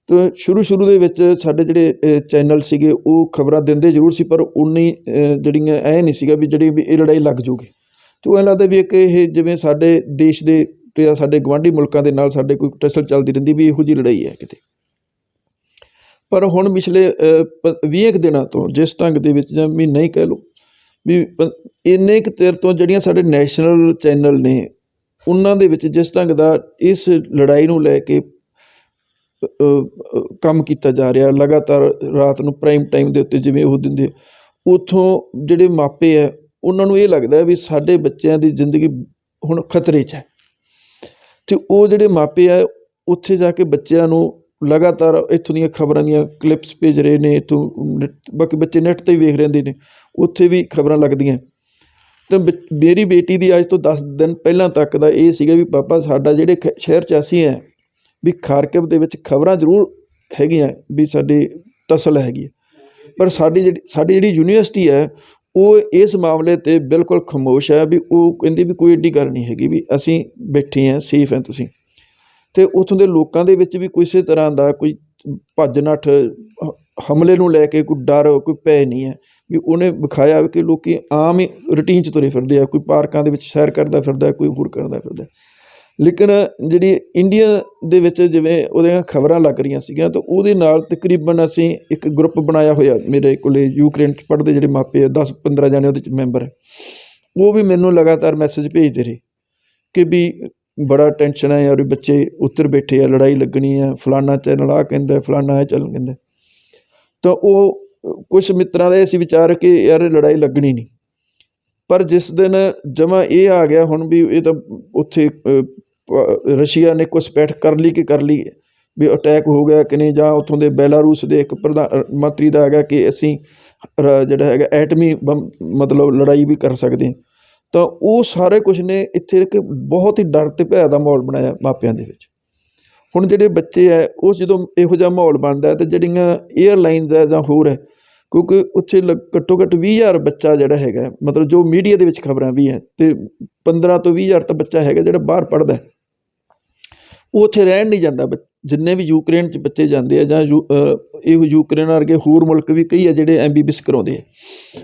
ਅਤੇ ਸ਼ੁਰੂ ਦੇ ਵਿੱਚ ਸਾਡੇ ਜਿਹੜੇ ਚੈਨਲ ਸੀਗੇ ਉਹ ਖਬਰਾਂ ਦਿੰਦੇ ਜ਼ਰੂਰ ਸੀ, ਪਰ ਉਨੀ ਜਿਹੜੀਆਂ ਐਂ ਨਹੀਂ ਸੀਗਾ ਵੀ ਜਿਹੜੀ ਵੀ ਇਹ ਲੜਾਈ ਲੱਗ ਜਾਊਗੀ। ਅਤੇ ਉਹ ਐਂ ਲੱਗਦਾ ਵੀ ਇੱਕ ਇਹ ਜਿਵੇਂ ਸਾਡੇ ਦੇਸ਼ ਦੇ ਅਤੇ ਸਾਡੇ ਗੁਆਂਢੀ ਮੁਲਕਾਂ ਦੇ ਨਾਲ ਸਾਡੇ ਕੋਈ ਟਸਲ ਚੱਲਦੀ ਰਹਿੰਦੀ ਵੀ ਇਹੋ ਜਿਹੀ ਲੜਾਈ ਹੈ ਕਿਤੇ। ਪਰ ਹੁਣ ਪਿਛਲੇ 20 ਕੁ ਦਿਨਾਂ ਤੋਂ ਜਿਸ ਢੰਗ ਦੇ ਵਿੱਚ, ਜਾਂ ਮਹੀਨਾ ਹੀ ਕਹਿ ਲਓ ਵੀ, ਇੰਨੇ ਕੁ ਚਿਰ ਤੋਂ ਜਿਹੜੀਆਂ ਸਾਡੇ ਨੈਸ਼ਨਲ ਚੈਨਲ ਨੇ ਉਹਨਾਂ ਦੇ ਵਿੱਚ ਜਿਸ ਢੰਗ ਦਾ ਇਸ ਲੜਾਈ ਨੂੰ ਲੈ ਕੇ ਕੰਮ ਕੀਤਾ ਜਾ ਰਿਹਾ, ਲਗਾਤਾਰ ਰਾਤ ਨੂੰ ਪ੍ਰਾਈਮ ਟਾਈਮ ਦੇ ਉੱਤੇ ਜਿਵੇਂ ਉਹ ਦਿੰਦੇ, ਉੱਥੋਂ ਜਿਹੜੇ ਮਾਪੇ ਹੈ ਉਹਨਾਂ ਨੂੰ ਇਹ ਲੱਗਦਾ ਵੀ ਸਾਡੇ ਬੱਚਿਆਂ ਦੀ ਜ਼ਿੰਦਗੀ ਹੁਣ ਖਤਰੇ 'ਚ ਹੈ। ਅਤੇ ਉਹ ਜਿਹੜੇ ਮਾਪੇ ਹੈ ਉੱਥੇ ਜਾ ਕੇ ਬੱਚਿਆਂ ਨੂੰ ਲਗਾਤਾਰ ਇੱਥੋਂ ਦੀਆਂ ਖਬਰਾਂ ਦੀਆਂ ਕਲਿੱਪਸ ਭੇਜ ਰਹੇ ਨੇ, ਇੱਥੋਂ ਬਾਕੀ ਬੱਚੇ ਨੈੱਟ 'ਤੇ ਵੀ ਵੇਖ ਰਹਿੰਦੇ ਨੇ, ਉੱਥੇ ਵੀ ਖਬਰਾਂ ਲੱਗਦੀਆਂ। ਤਾਂ ਮੇਰੀ ਬੇਟੀ ਦੀ ਅੱਜ ਤੋਂ 10 ਦਿਨ ਪਹਿਲਾਂ ਤੱਕ ਦਾ ਇਹ ਸੀਗਾ ਵੀ ਪਾਪਾ ਸਾਡਾ ਜਿਹੜੇ ਸ਼ਹਿਰ 'ਚ ਅਸੀਂ ਹੈ ਵੀ ਖਾਰਕਿਵ ਦੇ ਵਿੱਚ ਖਬਰਾਂ ਜ਼ਰੂਰ ਹੈਗੀਆਂ ਵੀ ਸਾਡੀ ਟਸਲ ਹੈਗੀ ਹੈ, ਪਰ ਸਾਡੀ ਜਿਹੜੀ ਯੂਨੀਵਰਸਿਟੀ ਹੈ ਉਹ ਇਸ ਮਾਮਲੇ 'ਤੇ ਬਿਲਕੁਲ ਖਾਮੋਸ਼ ਹੈ ਵੀ ਉਹ ਕਹਿੰਦੀ ਵੀ ਕੋਈ ਐਡੀ ਗੱਲ ਨਹੀਂ ਹੈਗੀ ਵੀ ਅਸੀਂ ਬੈਠੇ ਹਾਂ, ਸੇਫ ਹੈ ਤੁਸੀਂ। ਅਤੇ ਉੱਥੋਂ ਦੇ ਲੋਕਾਂ ਦੇ ਵਿੱਚ ਵੀ ਕਿਸੇ ਤਰ੍ਹਾਂ ਦਾ ਕੋਈ ਭੱਜ ਨੱਠ ਹਮਲੇ ਨੂੰ ਲੈ ਕੇ ਕੋਈ ਡਰ ਕੋਈ ਭੈ ਨਹੀਂ ਹੈ ਵੀ ਉਹਨੇ ਵਿਖਾਇਆ ਕਿ ਲੋਕ ਆਮ ਹੀ ਰੂਟੀਨ 'ਚ ਤੁਰੇ ਫਿਰਦੇ ਆ, ਕੋਈ ਪਾਰਕਾਂ ਦੇ ਵਿੱਚ ਸੈਰ ਕਰਦਾ ਫਿਰਦਾ, ਕੋਈ ਹੋਰ ਕਰਦਾ ਫਿਰਦਾ। ਲੇਕਿਨ ਜਿਹੜੀ ਇੰਡੀਆ ਦੇ ਵਿੱਚ ਜਿਵੇਂ ਉਹਦੀਆਂ ਖਬਰਾਂ ਲੱਗ ਰਹੀਆਂ ਸੀਗੀਆਂ ਤਾਂ ਉਹਦੇ ਨਾਲ ਤਕਰੀਬਨ ਅਸੀਂ ਇੱਕ ਗਰੁੱਪ ਬਣਾਇਆ ਹੋਇਆ, ਮੇਰੇ ਕੋਲ ਯੂਕਰੇਨ 'ਚ ਪੜ੍ਹਦੇ ਜਿਹੜੇ ਮਾਪੇ ਆ 10-15 ਜਾਣੇ ਉਹਦੇ 'ਚ ਮੈਂਬਰ ਹੈ, ਉਹ ਵੀ ਮੈਨੂੰ ਲਗਾਤਾਰ ਮੈਸੇਜ ਭੇਜਦੇ ਰਹੇ ਕਿ ਵੀ ਬੜਾ ਟੈਨਸ਼ਨ ਹੈ ਯਾਰ, ਬੱਚੇ ਉੱਤਰ ਬੈਠੇ ਆ, ਲੜਾਈ ਲੱਗਣੀ ਹੈ, ਫਲਾਨਾ ਚੈਨਲ ਆਹ ਕਹਿੰਦਾ, ਫਲਾਨਾ ਇਹ ਚੱਲ ਕਹਿੰਦਾ। ਤਾਂ ਉਹ ਕੁਛ ਮਿੱਤਰਾਂ ਦਾ ਅਸੀਂ ਵਿਚਾਰ ਕਿ ਯਾਰ ਲੜਾਈ ਲੱਗਣੀ ਨਹੀਂ, ਪਰ ਜਿਸ ਦਿਨ ਜਮਾਂ ਇਹ ਆ ਗਿਆ ਹੁਣ ਵੀ ਇਹ ਤਾਂ ਉੱਥੇ ਰਸ਼ੀਆ ਨੇ ਘੁਸਪੈਠ ਕਰ ਲਈ ਕਿ ਕਰ ਲਈ ਵੀ ਅਟੈਕ ਹੋ ਗਿਆ ਕਿ ਨਹੀਂ, ਜਾਂ ਉੱਥੋਂ ਦੇ ਬੈਲਾਰੂਸ ਦੇ ਇੱਕ ਪ੍ਰਧਾਨ ਮੰਤਰੀ ਦਾ ਹੈਗਾ ਕਿ ਅਸੀਂ ਜਿਹੜਾ ਹੈਗਾ ਐਟਮੀ ਬੰਬ ਮਤਲਬ ਲੜਾਈ ਵੀ ਕਰ ਸਕਦੇ ਹਾਂ। ਤਾਂ ਉਹ ਸਾਰੇ ਕੁਛ ਨੇ ਇੱਥੇ ਇੱਕ ਬਹੁਤ ਹੀ ਡਰ ਅਤੇ ਭੈ ਦਾ ਮਾਹੌਲ ਬਣਾਇਆ ਮਾਪਿਆਂ ਦੇ ਵਿੱਚ। ਹੁਣ ਜਿਹੜੇ ਬੱਚੇ ਹੈ ਉਹ ਜਦੋਂ ਇਹੋ ਜਿਹਾ ਮਾਹੌਲ ਬਣਦਾ ਤਾਂ ਜਿਹੜੀਆਂ ਏਅਰਲਾਈਨਸ ਹੈ ਜਾਂ ਹੋਰ ਹੈ, ਕਿਉਂਕਿ ਉੱਥੇ ਘੱਟੋ ਘੱਟ 20,000 ਬੱਚਾ ਜਿਹੜਾ ਹੈਗਾ ਮਤਲਬ ਜੋ ਮੀਡੀਆ ਦੇ ਵਿੱਚ ਖਬਰਾਂ ਵੀ ਹੈ, ਅਤੇ 15 ਤੋਂ 20,000 ਤਾਂ ਬੱਚਾ ਹੈਗਾ ਜਿਹੜਾ ਬਾਹਰ ਪੜ੍ਹਦਾ, ਉਹ ਉੱਥੇ ਰਹਿਣ ਨਹੀਂ ਜਾਂਦਾ। ਜਿੰਨੇ ਵੀ ਯੂਕਰੇਨ 'ਚ ਬੱਚੇ ਜਾਂਦੇ ਆ ਜਾਂ ਇਹੋ ਯੂਕਰੇਨ ਵਰਗੇ ਹੋਰ ਮੁਲਕ ਵੀ ਕਈ ਆ ਜਿਹੜੇ MBBS ਕਰਾਉਂਦੇ ਆ,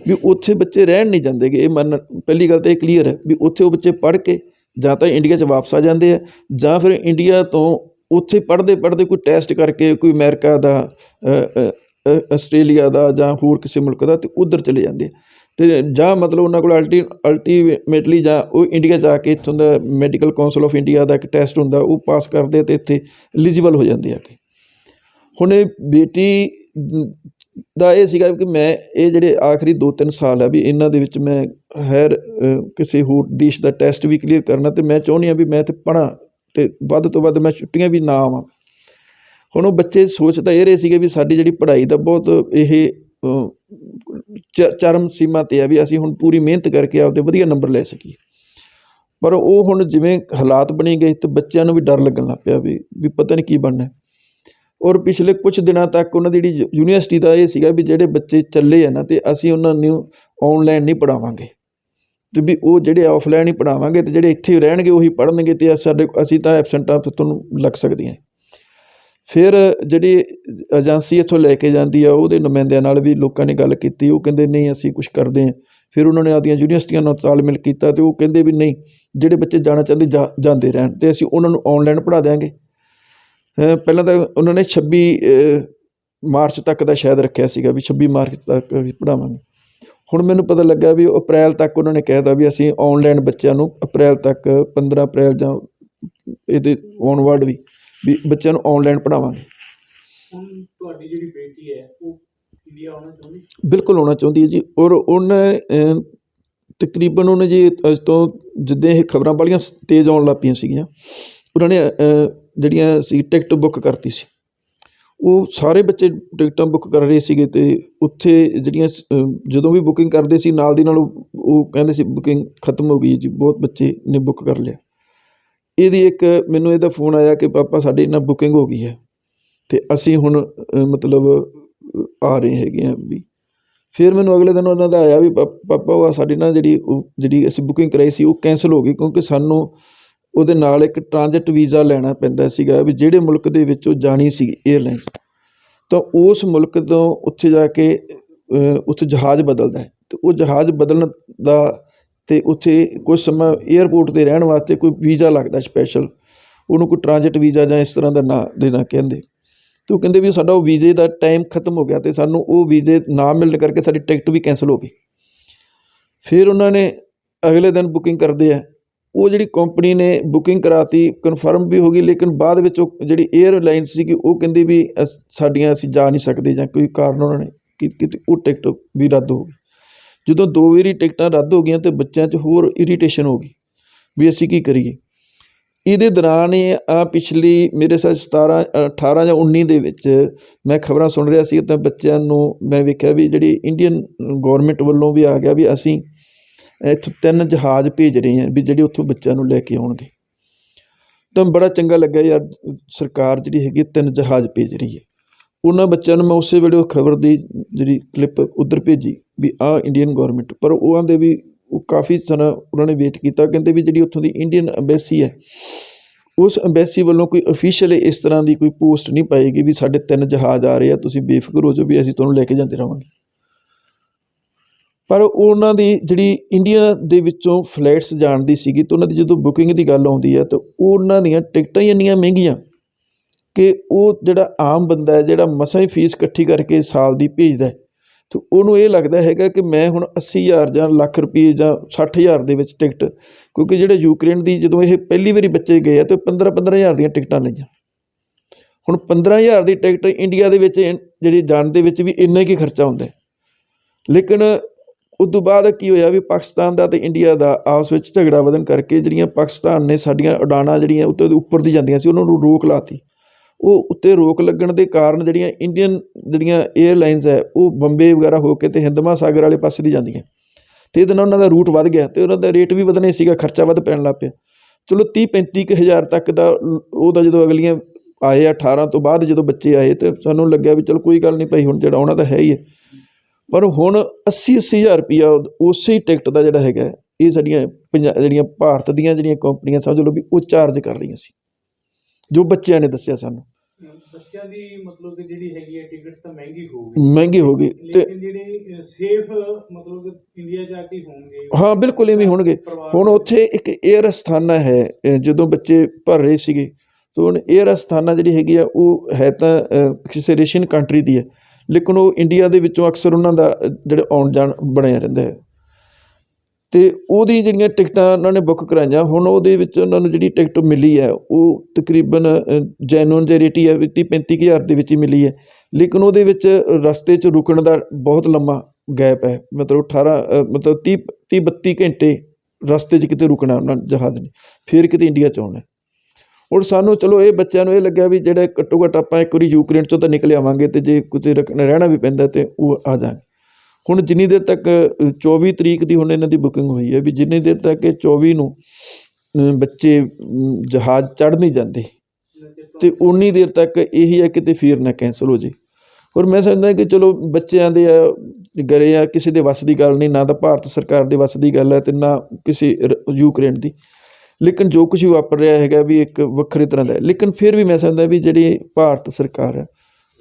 ਵੀ ਉੱਥੇ ਬੱਚੇ ਰਹਿਣ ਨਹੀਂ ਜਾਂਦੇ ਗੇ। ਇਹ ਪਹਿਲੀ ਗੱਲ ਤਾਂ ਇਹ ਕਲੀਅਰ ਹੈ ਵੀ ਉੱਥੇ ਉਹ ਬੱਚੇ ਪੜ੍ਹ ਕੇ ਜਾਂ ਤਾਂ ਇੰਡੀਆ 'ਚ ਵਾਪਸ ਆ ਜਾਂਦੇ ਆ, ਜਾਂ ਫਿਰ ਇੰਡੀਆ ਤੋਂ ਉੱਥੇ ਪੜ੍ਹਦੇ ਪੜ੍ਹਦੇ ਕੋਈ ਟੈਸਟ ਕਰਕੇ ਕੋਈ ਅਮਰੀਕਾ ਦਾ, ਆਸਟ੍ਰੇਲੀਆ ਦਾ ਜਾਂ ਹੋਰ ਕਿਸੇ ਮੁਲਕ ਦਾ, ਅਤੇ ਉੱਧਰ ਚਲੇ ਜਾਂਦੇ ਆ। ਅਤੇ ਜਾਂ ਮਤਲਬ ਉਹਨਾਂ ਕੋਲ ਅਲਟੀਮੇਟਲੀ ਜਾਂ ਉਹ ਇੰਡੀਆ 'ਚ ਆ ਕੇ ਇੱਥੋਂ ਦਾ ਮੈਡੀਕਲ ਕੌਂਸਲ ਆਫ ਇੰਡੀਆ ਦਾ ਇੱਕ ਟੈਸਟ ਹੁੰਦਾ, ਉਹ ਪਾਸ ਕਰਦੇ ਅਤੇ ਇੱਥੇ ਐਲੀਜੀਬਲ ਹੋ ਜਾਂਦੇ ਆ ਕੇ। ਹੁਣ ਇਹ ਬੇਟੀ ਦਾ ਇਹ ਸੀਗਾ ਕਿ ਮੈਂ ਇਹ ਜਿਹੜੇ ਆਖਰੀ 2-3 ਸਾਲ ਆ ਵੀ ਇਹਨਾਂ ਦੇ ਵਿੱਚ ਮੈਂ ਕਿਸੇ ਹੋਰ ਦੇਸ਼ ਦਾ ਟੈਸਟ ਵੀ ਕਲੀਅਰ ਕਰਨਾ, ਅਤੇ ਮੈਂ ਚਾਹੁੰਦੀ ਹਾਂ ਵੀ ਮੈਂ ਇੱਥੇ ਪੜ੍ਹਾਂ ਅਤੇ ਵੱਧ ਤੋਂ ਵੱਧ ਮੈਂ ਛੁੱਟੀਆਂ ਵੀ ਨਾ ਆਵਾਂ। ਹੁਣ ਉਹ ਬੱਚੇ ਸੋਚ ਤਾਂ ਇਹ ਰਹੇ ਸੀਗੇ ਵੀ ਸਾਡੀ ਜਿਹੜੀ ਪੜ੍ਹਾਈ ਦਾ ਬਹੁਤ ਇਹ ਚਰਮ ਸੀਮਾ 'ਤੇ ਆ ਵੀ ਅਸੀਂ ਹੁਣ ਪੂਰੀ ਮਿਹਨਤ ਕਰਕੇ ਆਪਦੇ ਵਧੀਆ ਨੰਬਰ ਲੈ ਸਕੀਏ। ਪਰ ਉਹ ਹੁਣ ਜਿਵੇਂ ਹਾਲਾਤ ਬਣੀ ਗਏ ਤਾਂ ਬੱਚਿਆਂ ਨੂੰ ਵੀ ਡਰ ਲੱਗਣ ਲੱਗ ਪਿਆ ਵੀ ਪਤਾ ਨਹੀਂ ਕੀ ਬਣਨਾ। ਔਰ ਪਿਛਲੇ ਕੁਛ ਦਿਨਾਂ ਤੱਕ ਉਹਨਾਂ ਦੀ ਜਿਹੜੀ ਯੂਨੀਵਰਸਿਟੀ ਦਾ ਇਹ ਸੀਗਾ ਵੀ ਜਿਹੜੇ ਬੱਚੇ ਚੱਲੇ ਆ ਨਾ, ਅਤੇ ਅਸੀਂ ਉਹਨਾਂ ਨੂੰ ਔਨਲਾਈਨ ਨਹੀਂ ਪੜ੍ਹਾਵਾਂਗੇ, ਅਤੇ ਵੀ ਉਹ ਜਿਹੜੇ ਆਫਲਾਈਨ ਹੀ ਪੜ੍ਹਾਵਾਂਗੇ, ਅਤੇ ਜਿਹੜੇ ਇੱਥੇ ਰਹਿਣਗੇ ਉਹੀ ਪੜ੍ਹਨਗੇ, ਅਤੇ ਅਸੀਂ ਤਾਂ ਐਬਸੈਂਟਾਂ ਤੁਹਾਨੂੰ ਲੱਗ ਸਕਦੀਆਂ। ਫਿਰ ਜਿਹੜੀ ਏਜੰਸੀ ਇੱਥੋਂ ਲੈ ਕੇ ਜਾਂਦੀ ਆ ਉਹਦੇ ਨੁਮਾਇੰਦਿਆਂ ਨਾਲ ਵੀ ਲੋਕਾਂ ਨੇ ਗੱਲ ਕੀਤੀ, ਉਹ ਕਹਿੰਦੇ ਨਹੀਂ ਅਸੀਂ ਕੁਛ ਕਰਦੇ ਹਾਂ। ਫਿਰ ਉਹਨਾਂ ਨੇ ਆਪਦੀਆਂ ਯੂਨੀਵਰਸਿਟੀਆਂ ਨਾਲ ਤਾਲਮੇਲ ਕੀਤਾ, ਅਤੇ ਉਹ ਕਹਿੰਦੇ ਵੀ ਨਹੀਂ, ਜਿਹੜੇ ਬੱਚੇ ਜਾਣਾ ਚਾਹੁੰਦੇ ਜਾਂਦੇ ਰਹਿਣ, ਅਤੇ ਅਸੀਂ ਉਹਨਾਂ ਨੂੰ ਔਨਲਾਈਨ ਪੜ੍ਹਾ ਦਿਆਂਗੇ। ਪਹਿਲਾਂ ਤਾਂ ਉਹਨਾਂ ਨੇ 26 ਮਾਰਚ ਤੱਕ ਦਾ ਸ਼ਾਇਦ ਰੱਖਿਆ ਸੀਗਾ ਵੀ 26 ਮਾਰਚ ਤੱਕ ਵੀ ਪੜ੍ਹਾਵਾਂਗੇ। ਹੁਣ ਮੈਨੂੰ ਪਤਾ ਲੱਗਾ ਵੀ ਅਪ੍ਰੈਲ ਤੱਕ ਉਹਨਾਂ ਨੇ ਕਹਿ ਦਿੱਤਾ ਵੀ ਅਸੀਂ ਔਨਲਾਈਨ ਬੱਚਿਆਂ ਨੂੰ ਅਪ੍ਰੈਲ ਤੱਕ 15 ਅਪ੍ਰੈਲ ਜਾਂ ਇਹਦੇ ਔਨਵਰਡ ਵੀ ਬੱਚਿਆਂ ਨੂੰ ਔਨਲਾਈਨ ਪੜ੍ਹਾਵਾਂਗੇ। ਹੁਣ ਤੁਹਾਡੀ ਜਿਹੜੀ ਬੇਟੀ ਹੈ ਉਹ ਇੰਡੀਆ ਆਉਣਾ ਚਾਹੁੰਦੀ? ਬਿਲਕੁਲ ਆਉਣਾ ਚਾਹੁੰਦੀ ਹੈ ਜੀ। ਔਰ ਉਹਨੇ ਤਕਰੀਬਨ ਉਹਨੇ ਜੀ ਅੱਜ ਤੋਂ ਜਿੱਦਾਂ ਇਹ ਖਬਰਾਂ ਵਾਲੀਆਂ ਤੇਜ਼ ਆਉਣ ਲੱਗ ਪਈਆਂ ਸੀਗੀਆਂ, ਉਹਨਾਂ ਨੇ ਜਿਹੜੀਆਂ ਸੀ ਟਿਕਟ ਬੁੱਕ ਕਰਤੀ ਸੀ। ਉਹ ਸਾਰੇ ਬੱਚੇ ਟਿਕਟਾਂ ਬੁੱਕ ਕਰ ਰਹੇ ਸੀਗੇ, ਅਤੇ ਉੱਥੇ ਜਿਹੜੀਆਂ ਜਦੋਂ ਵੀ ਬੁਕਿੰਗ ਕਰਦੇ ਸੀ ਨਾਲ ਦੀ ਨਾਲ ਉਹ ਕਹਿੰਦੇ ਸੀ ਬੁਕਿੰਗ ਖਤਮ ਹੋ ਗਈ ਜੀ, ਬਹੁਤ ਬੱਚੇ ਨੇ ਬੁੱਕ ਕਰ ਲਿਆ। ਇਹਦੀ ਇੱਕ ਮੈਨੂੰ ਇਹਦਾ ਫੋਨ ਆਇਆ ਕਿ ਪਾਪਾ ਸਾਡੀ ਇਹਨਾਂ ਬੁਕਿੰਗ ਹੋ ਗਈ ਹੈ, ਅਤੇ ਅਸੀਂ ਹੁਣ ਮਤਲਬ ਆ ਰਹੇ ਹੈਗੇ ਹਾਂ ਵੀ। ਫਿਰ ਮੈਨੂੰ ਅਗਲੇ ਦਿਨ ਉਹਨਾਂ ਦਾ ਆਇਆ ਵੀ ਪਾਪਾ ਉਹ ਸਾਡੀ ਨਾ ਜਿਹੜੀ ਅਸੀਂ ਬੁਕਿੰਗ ਕਰਾਈ ਸੀ ਉਹ ਕੈਂਸਲ ਹੋ ਗਈ, ਕਿਉਂਕਿ ਸਾਨੂੰ ਉਹਦੇ ਨਾਲ ਇੱਕ ਟ੍ਰਾਂਜ਼ਿਟ ਵੀਜ਼ਾ ਲੈਣਾ ਪੈਂਦਾ ਸੀਗਾ ਵੀ ਜਿਹੜੇ ਮੁਲਕ ਦੇ ਵਿੱਚ ਉਹ ਜਾਣੀ ਸੀ ਏਅਰਲਾਈਨਸ, ਤਾਂ ਉਸ ਮੁਲਕ ਤੋਂ ਉੱਥੇ ਜਾ ਕੇ ਉੱਥੇ ਜਹਾਜ਼ ਬਦਲਦਾ ਹੈ, ਅਤੇ ਉਹ ਜਹਾਜ਼ ਬਦਲਣ ਦਾ ਅਤੇ ਉੱਥੇ ਕੁਝ ਸਮਾਂ ਏਅਰਪੋਰਟ 'ਤੇ ਰਹਿਣ ਵਾਸਤੇ ਕੋਈ ਵੀਜ਼ਾ ਲੱਗਦਾ ਸਪੈਸ਼ਲ, ਉਹਨੂੰ ਕੋਈ ਟ੍ਰਾਂਜ਼ਿਟ ਵੀਜ਼ਾ ਜਾਂ ਇਸ ਤਰ੍ਹਾਂ ਦਾ ਨਾਂ ਦੇਣਾ ਕਹਿੰਦੇ। ਅਤੇ ਉਹ ਕਹਿੰਦੇ ਵੀ ਸਾਡਾ ਉਹ ਵੀਜ਼ੇ ਦਾ ਟਾਈਮ ਖਤਮ ਹੋ ਗਿਆ, ਅਤੇ ਸਾਨੂੰ ਉਹ ਵੀਜ਼ੇ ਨਾ ਮਿਲਣ ਕਰਕੇ ਸਾਡੀ ਟਿਕਟ ਵੀ ਕੈਂਸਲ ਹੋ ਗਈ। ਫਿਰ ਉਹਨਾਂ ਨੇ ਅਗਲੇ ਦਿਨ ਬੁਕਿੰਗ ਕਰਦੇ ਆ, ਉਹ ਜਿਹੜੀ ਕੰਪਨੀ ਨੇ ਬੁਕਿੰਗ ਕਰਾਤੀ ਕਨਫਰਮ ਵੀ ਹੋ ਗਈ, ਲੇਕਿਨ ਬਾਅਦ ਵਿੱਚ ਉਹ ਜਿਹੜੀ ਏਅਰਲਾਈਨ ਸੀਗੀ ਉਹ ਕਹਿੰਦੀ ਵੀ ਅਸੀਂ ਜਾ ਨਹੀਂ ਸਕਦੇ, ਜਾਂ ਕੋਈ ਕਾਰਨ ਉਹਨਾਂ ਨੇ ਕੀਤੀ, ਉਹ ਟਿਕਟ ਵੀ ਰੱਦ ਹੋ ਗਈ। ਜਦੋਂ 2 ਵਾਰੀ ਟਿਕਟਾਂ ਰੱਦ ਹੋ ਗਈਆਂ ਤਾਂ ਬੱਚਿਆਂ 'ਚ ਹੋਰ ਇਰੀਟੇਸ਼ਨ ਹੋ ਗਈ ਵੀ ਅਸੀਂ ਕੀ ਕਰੀਏ। ਇਹਦੇ ਦੌਰਾਨ ਪਿਛਲੀ ਮੇਰੇ ਸਾਲ 17, 18 ਜਾਂ 19 ਦੇ ਵਿੱਚ ਮੈਂ ਖਬਰਾਂ ਸੁਣ ਰਿਹਾ ਸੀ, ਤਾਂ ਬੱਚਿਆਂ ਨੂੰ ਮੈਂ ਵੇਖਿਆ ਵੀ ਜਿਹੜੀ ਇੰਡੀਅਨ ਗੌਰਮੈਂਟ ਵੱਲੋਂ ਵੀ ਆ ਗਿਆ ਵੀ ਅਸੀਂ ਇੱਥੋਂ 3 ਜਹਾਜ਼ ਭੇਜ ਰਹੇ ਹਾਂ ਵੀ ਜਿਹੜੇ ਉੱਥੋਂ ਬੱਚਿਆਂ ਨੂੰ ਲੈ ਕੇ ਆਉਣਗੇ। ਤਾਂ ਬੜਾ ਚੰਗਾ ਲੱਗਿਆ ਯਾਰ, ਸਰਕਾਰ ਜਿਹੜੀ ਹੈਗੀ 3 ਜਹਾਜ਼ ਭੇਜ ਰਹੀ ਹੈ। ਉਹਨਾਂ ਬੱਚਿਆਂ ਨੂੰ ਮੈਂ ਉਸੇ ਵੇਲੇ ਉਹ ਖਬਰ ਦੀ ਜਿਹੜੀ ਕਲਿੱਪ ਉੱਧਰ ਭੇਜੀ ਵੀ ਆਹ ਇੰਡੀਅਨ ਗੌਰਮੈਂਟ, ਪਰ ਉਹ ਆਂਦੇ ਵੀ ਉਹ ਕਾਫੀ ਸਾਰਾ ਉਹਨਾਂ ਨੇ ਵੇਟ ਕੀਤਾ, ਕਹਿੰਦੇ ਵੀ ਜਿਹੜੀ ਉੱਥੋਂ ਦੀ ਇੰਡੀਅਨ ਅੰਬੈਸੀ ਹੈ ਉਸ ਅੰਬੈਸੀ ਵੱਲੋਂ ਕੋਈ ਅਫੀਸ਼ੀਅਲ ਇਸ ਤਰ੍ਹਾਂ ਦੀ ਕੋਈ ਪੋਸਟ ਨਹੀਂ ਪਾਏਗੀ ਵੀ ਸਾਡੇ 3 ਜਹਾਜ਼ ਆ ਰਹੇ ਆ, ਤੁਸੀਂ ਬੇਫਿਕਰ ਹੋ ਜਾਓ ਵੀ ਅਸੀਂ ਤੁਹਾਨੂੰ ਲੈ ਕੇ ਜਾਂਦੇ ਰਹਾਂਗੇ। ਪਰ ਉਹਨਾਂ ਦੀ ਜਿਹੜੀ ਇੰਡੀਆ ਦੇ ਵਿੱਚੋਂ ਫਲਾਈਟਸ ਜਾਣ ਦੀ ਸੀਗੀ ਤਾਂ ਉਹਨਾਂ ਦੀ ਜਦੋਂ ਬੁਕਿੰਗ ਦੀ ਗੱਲ ਆਉਂਦੀ ਹੈ ਤਾਂ ਉਹਨਾਂ ਦੀਆਂ ਟਿਕਟਾਂ ਹੀ ਇੰਨੀਆਂ ਮਹਿੰਗੀਆਂ ਕਿ ਉਹ ਜਿਹੜਾ ਆਮ ਬੰਦਾ ਹੈ, ਜਿਹੜਾ ਮਸਾਂ ਹੀ ਫੀਸ ਇਕੱਠੀ ਕਰਕੇ ਸਾਲ ਦੀ ਭੇਜਦਾ ਅਤੇ ਉਹਨੂੰ ਇਹ ਲੱਗਦਾ ਹੈਗਾ ਕਿ ਮੈਂ ਹੁਣ 80,000 ਜਾਂ ਲੱਖ ਰੁਪਏ ਜਾਂ 60,000 ਦੇ ਵਿੱਚ ਟਿਕਟ, ਕਿਉਂਕਿ ਜਿਹੜੇ ਯੂਕਰੇਨ ਦੀ ਜਦੋਂ ਇਹ ਪਹਿਲੀ ਵਾਰੀ ਬੱਚੇ ਗਏ ਆ ਤਾਂ 15-15,000 ਦੀਆਂ ਟਿਕਟਾਂ ਲਈਆਂ। ਹੁਣ 15,000 ਦੀ ਟਿਕਟ ਇੰਡੀਆ ਦੇ ਵਿੱਚ ਜਿਹੜੀ ਜਾਣ ਦੇ ਵਿੱਚ ਵੀ ਇੰਨਾ ਕੀ ਖਰਚਾ ਹੁੰਦਾ, ਲੇਕਿਨ ਉਸ ਤੋਂ ਬਾਅਦ ਕੀ ਹੋਇਆ ਵੀ ਪਾਕਿਸਤਾਨ ਦਾ ਅਤੇ ਇੰਡੀਆ ਦਾ ਆਪਸ ਵਿੱਚ ਝਗੜਾ ਵਧਣ ਕਰਕੇ ਜਿਹੜੀਆਂ ਪਾਕਿਸਤਾਨ ਨੇ ਸਾਡੀਆਂ ਉਡਾਣਾਂ ਜਿਹੜੀਆਂ ਉੱਪਰ ਦੀ ਜਾਂਦੀਆਂ ਸੀ ਉਹਨਾਂ ਨੂੰ ਰੋਕ ਲਾਤੀ। ਉਹ ਉੱਤੇ ਰੋਕ ਲੱਗਣ ਦੇ ਕਾਰਨ ਜਿਹੜੀਆਂ ਇੰਡੀਅਨ ਜਿਹੜੀਆਂ ਏਅਰਲਾਈਨਸ ਹੈ ਉਹ ਬੰਬੇ ਵਗੈਰਾ ਹੋ ਕੇ ਅਤੇ ਹਿੰਦ ਮਹਾਸਾਗਰ ਵਾਲੇ ਪਾਸੇ ਦੀ ਜਾਂਦੀਆਂ ਅਤੇ ਇਹਦੇ ਨਾਲ ਉਹਨਾਂ ਦਾ ਰੂਟ ਵੱਧ ਗਿਆ ਅਤੇ ਉਹਨਾਂ ਦਾ ਰੇਟ ਵੀ ਵਧਣਾ ਸੀਗਾ, ਖਰਚਾ ਵੱਧ ਪੈਣ ਲੱਗ ਪਿਆ। ਚਲੋ 30-35 ਕੁ ਹਜ਼ਾਰ ਤੱਕ ਦਾ ਉਹਦਾ ਜਦੋਂ ਅਗਲੀਆਂ ਆਏ 18 ਤੋਂ ਬਾਅਦ ਜਦੋਂ ਬੱਚੇ ਆਏ ਤਾਂ ਸਾਨੂੰ ਲੱਗਿਆ ਵੀ ਚਲੋ ਕੋਈ ਗੱਲ ਨਹੀਂ ਭਾਈ, ਹੁਣ ਜਿਹੜਾ ਆਉਣਾ ਤਾਂ ਹੈ ਹੀ ਹੈ। ਪਰ ਹੁਣ 80,000 ਰੁਪਈਆ ਉਸੇ ਟਿਕਟ ਦਾ ਜਿਹੜਾ ਹੈਗਾ ਇਹ ਸਾਡੀਆਂ ਜਿਹੜੀਆਂ ਭਾਰਤ ਦੀਆਂ ਜਿਹੜੀਆਂ ਕੰਪਨੀਆਂ ਸਮਝ ਲਓ ਵੀ ਉਹ ਚਾਰਜ ਕਰ ਰਹੀਆਂ ਸੀ, ਜੋ ਬੱਚਿਆਂ ਨੇ ਦੱਸਿਆ ਸਾਨੂੰ। ਬੱਚਿਆਂ ਦੀ ਮਤਲਬ ਕਿ ਜਿਹੜੀ ਹੈਗੀ ਹੈ ਟਿਕਟ ਤਾਂ ਮਹਿੰਗੀ ਹੋ ਗਈ ਅਤੇ ਲੇਕਿਨ ਜਿਹੜੇ ਸੇਫ ਮਤਲਬ ਇੰਡੀਆ ਜਾ ਕੇ ਹੋਣਗੇ। ਹਾਂ ਬਿਲਕੁਲ ਇਵੇਂ ਹੋਣਗੇ। ਹੁਣ ਉੱਥੇ ਇੱਕ ਏਅਰ ਅਸਥਾਨਾ ਹੈ, ਜਦੋਂ ਬੱਚੇ ਭਰ ਰਹੇ ਸੀਗੇ ਤਾਂ ਹੁਣ ਏਅਰ ਅਸਥਾਨਾ ਜਿਹੜੀ ਹੈਗੀ ਆ ਉਹ ਹੈ ਤਾਂ ਕਿਸੇ ਏਸ਼ੀਅਨ ਕੰਟਰੀ ਦੀ ਹੈ, ਲੇਕਿਨ ਉਹ ਇੰਡੀਆ ਦੇ ਵਿੱਚੋਂ ਅਕਸਰ ਉਹਨਾਂ ਦਾ ਜਿਹੜਾ ਆਉਣ ਜਾਣ ਬਣਿਆ ਰਹਿੰਦਾ ਹੈ ਅਤੇ ਉਹਦੀ ਜਿਹੜੀਆਂ ਟਿਕਟਾਂ ਉਹਨਾਂ ਨੇ ਬੁੱਕ ਕਰਾਈਆਂ। ਹੁਣ ਉਹਦੇ ਵਿੱਚ ਉਹਨਾਂ ਨੂੰ ਜਿਹੜੀ ਟਿਕਟ ਮਿਲੀ ਹੈ ਉਹ ਤਕਰੀਬਨ ਜੈਨੂਅਨ ਜੇ ਰੇਟ ਹੀ ਹੈ 30-35 ਹਜ਼ਾਰ ਦੇ ਵਿੱਚ ਹੀ ਮਿਲੀ ਹੈ, ਲੇਕਿਨ ਉਹਦੇ ਵਿੱਚ ਰਸਤੇ 'ਚ ਰੁਕਣ ਦਾ ਬਹੁਤ ਲੰਮਾ ਗੈਪ ਹੈ, ਮਤਲਬ 30-32 ਘੰਟੇ ਰਸਤੇ 'ਚ ਕਿਤੇ ਰੁਕਣਾ ਉਹਨਾਂ ਜਹਾਜ਼ ਨੇ, ਫਿਰ ਕਿਤੇ ਇੰਡੀਆ 'ਚ ਆਉਣਾ। ਹੁਣ ਸਾਨੂੰ ਚਲੋ ਇਹ ਬੱਚਿਆਂ ਨੂੰ ਇਹ ਲੱਗਿਆ ਵੀ ਜਿਹੜਾ ਘੱਟੋ ਘੱਟ ਆਪਾਂ ਇੱਕ ਵਾਰੀ ਯੂਕਰੇਨ 'ਚੋਂ ਤਾਂ ਨਿਕਲ ਆਵਾਂਗੇ ਅਤੇ ਜੇ ਕਿਤੇ ਰਹਿਣਾ ਵੀ ਪੈਂਦਾ ਤਾਂ ਉਹ ਆ ਜਾਵਾਂਗੇ। ਹੁਣ ਜਿੰਨੀ ਦੇਰ ਤੱਕ 24 ਤਰੀਕ ਦੀ ਹੁਣ ਇਹਨਾਂ ਦੀ ਬੁਕਿੰਗ ਹੋਈ ਹੈ ਵੀ ਜਿੰਨੀ ਦੇਰ ਤੱਕ ਇਹ 24 ਨੂੰ ਬੱਚੇ ਜਹਾਜ਼ ਚੜ੍ਹ ਨਹੀਂ ਜਾਂਦੇ ਅਤੇ ਉਨੀ ਦੇਰ ਤੱਕ ਇਹੀ ਹੈ ਕਿਤੇ ਫਿਰ ਨਾ ਕੈਂਸਲ ਹੋ ਜੇ। ਔਰ ਮੈਂ ਸਮਝਦਾ ਕਿ ਚਲੋ ਬੱਚਿਆਂ ਦੇ ਗਰੇ ਆ, ਕਿਸੇ ਦੇ ਵੱਸ ਦੀ ਗੱਲ ਨਹੀਂ, ਨਾ ਤਾਂ ਭਾਰਤ ਸਰਕਾਰ ਦੇ ਵੱਸ ਦੀ ਗੱਲ ਹੈ ਅਤੇ ਨਾ ਕਿਸੇ ਯੂਕਰੇਨ ਦੀ, ਲੇਕਿਨ ਜੋ ਕੁਛ ਵੀ ਵਾਪਰ ਰਿਹਾ ਹੈਗਾ ਵੀ ਇੱਕ ਵੱਖਰੀ ਤਰ੍ਹਾਂ ਦਾ। ਲੇਕਿਨ ਫਿਰ ਵੀ ਮੈਂ ਸਮਝਦਾ ਵੀ ਜਿਹੜੀ ਭਾਰਤ ਸਰਕਾਰ ਹੈ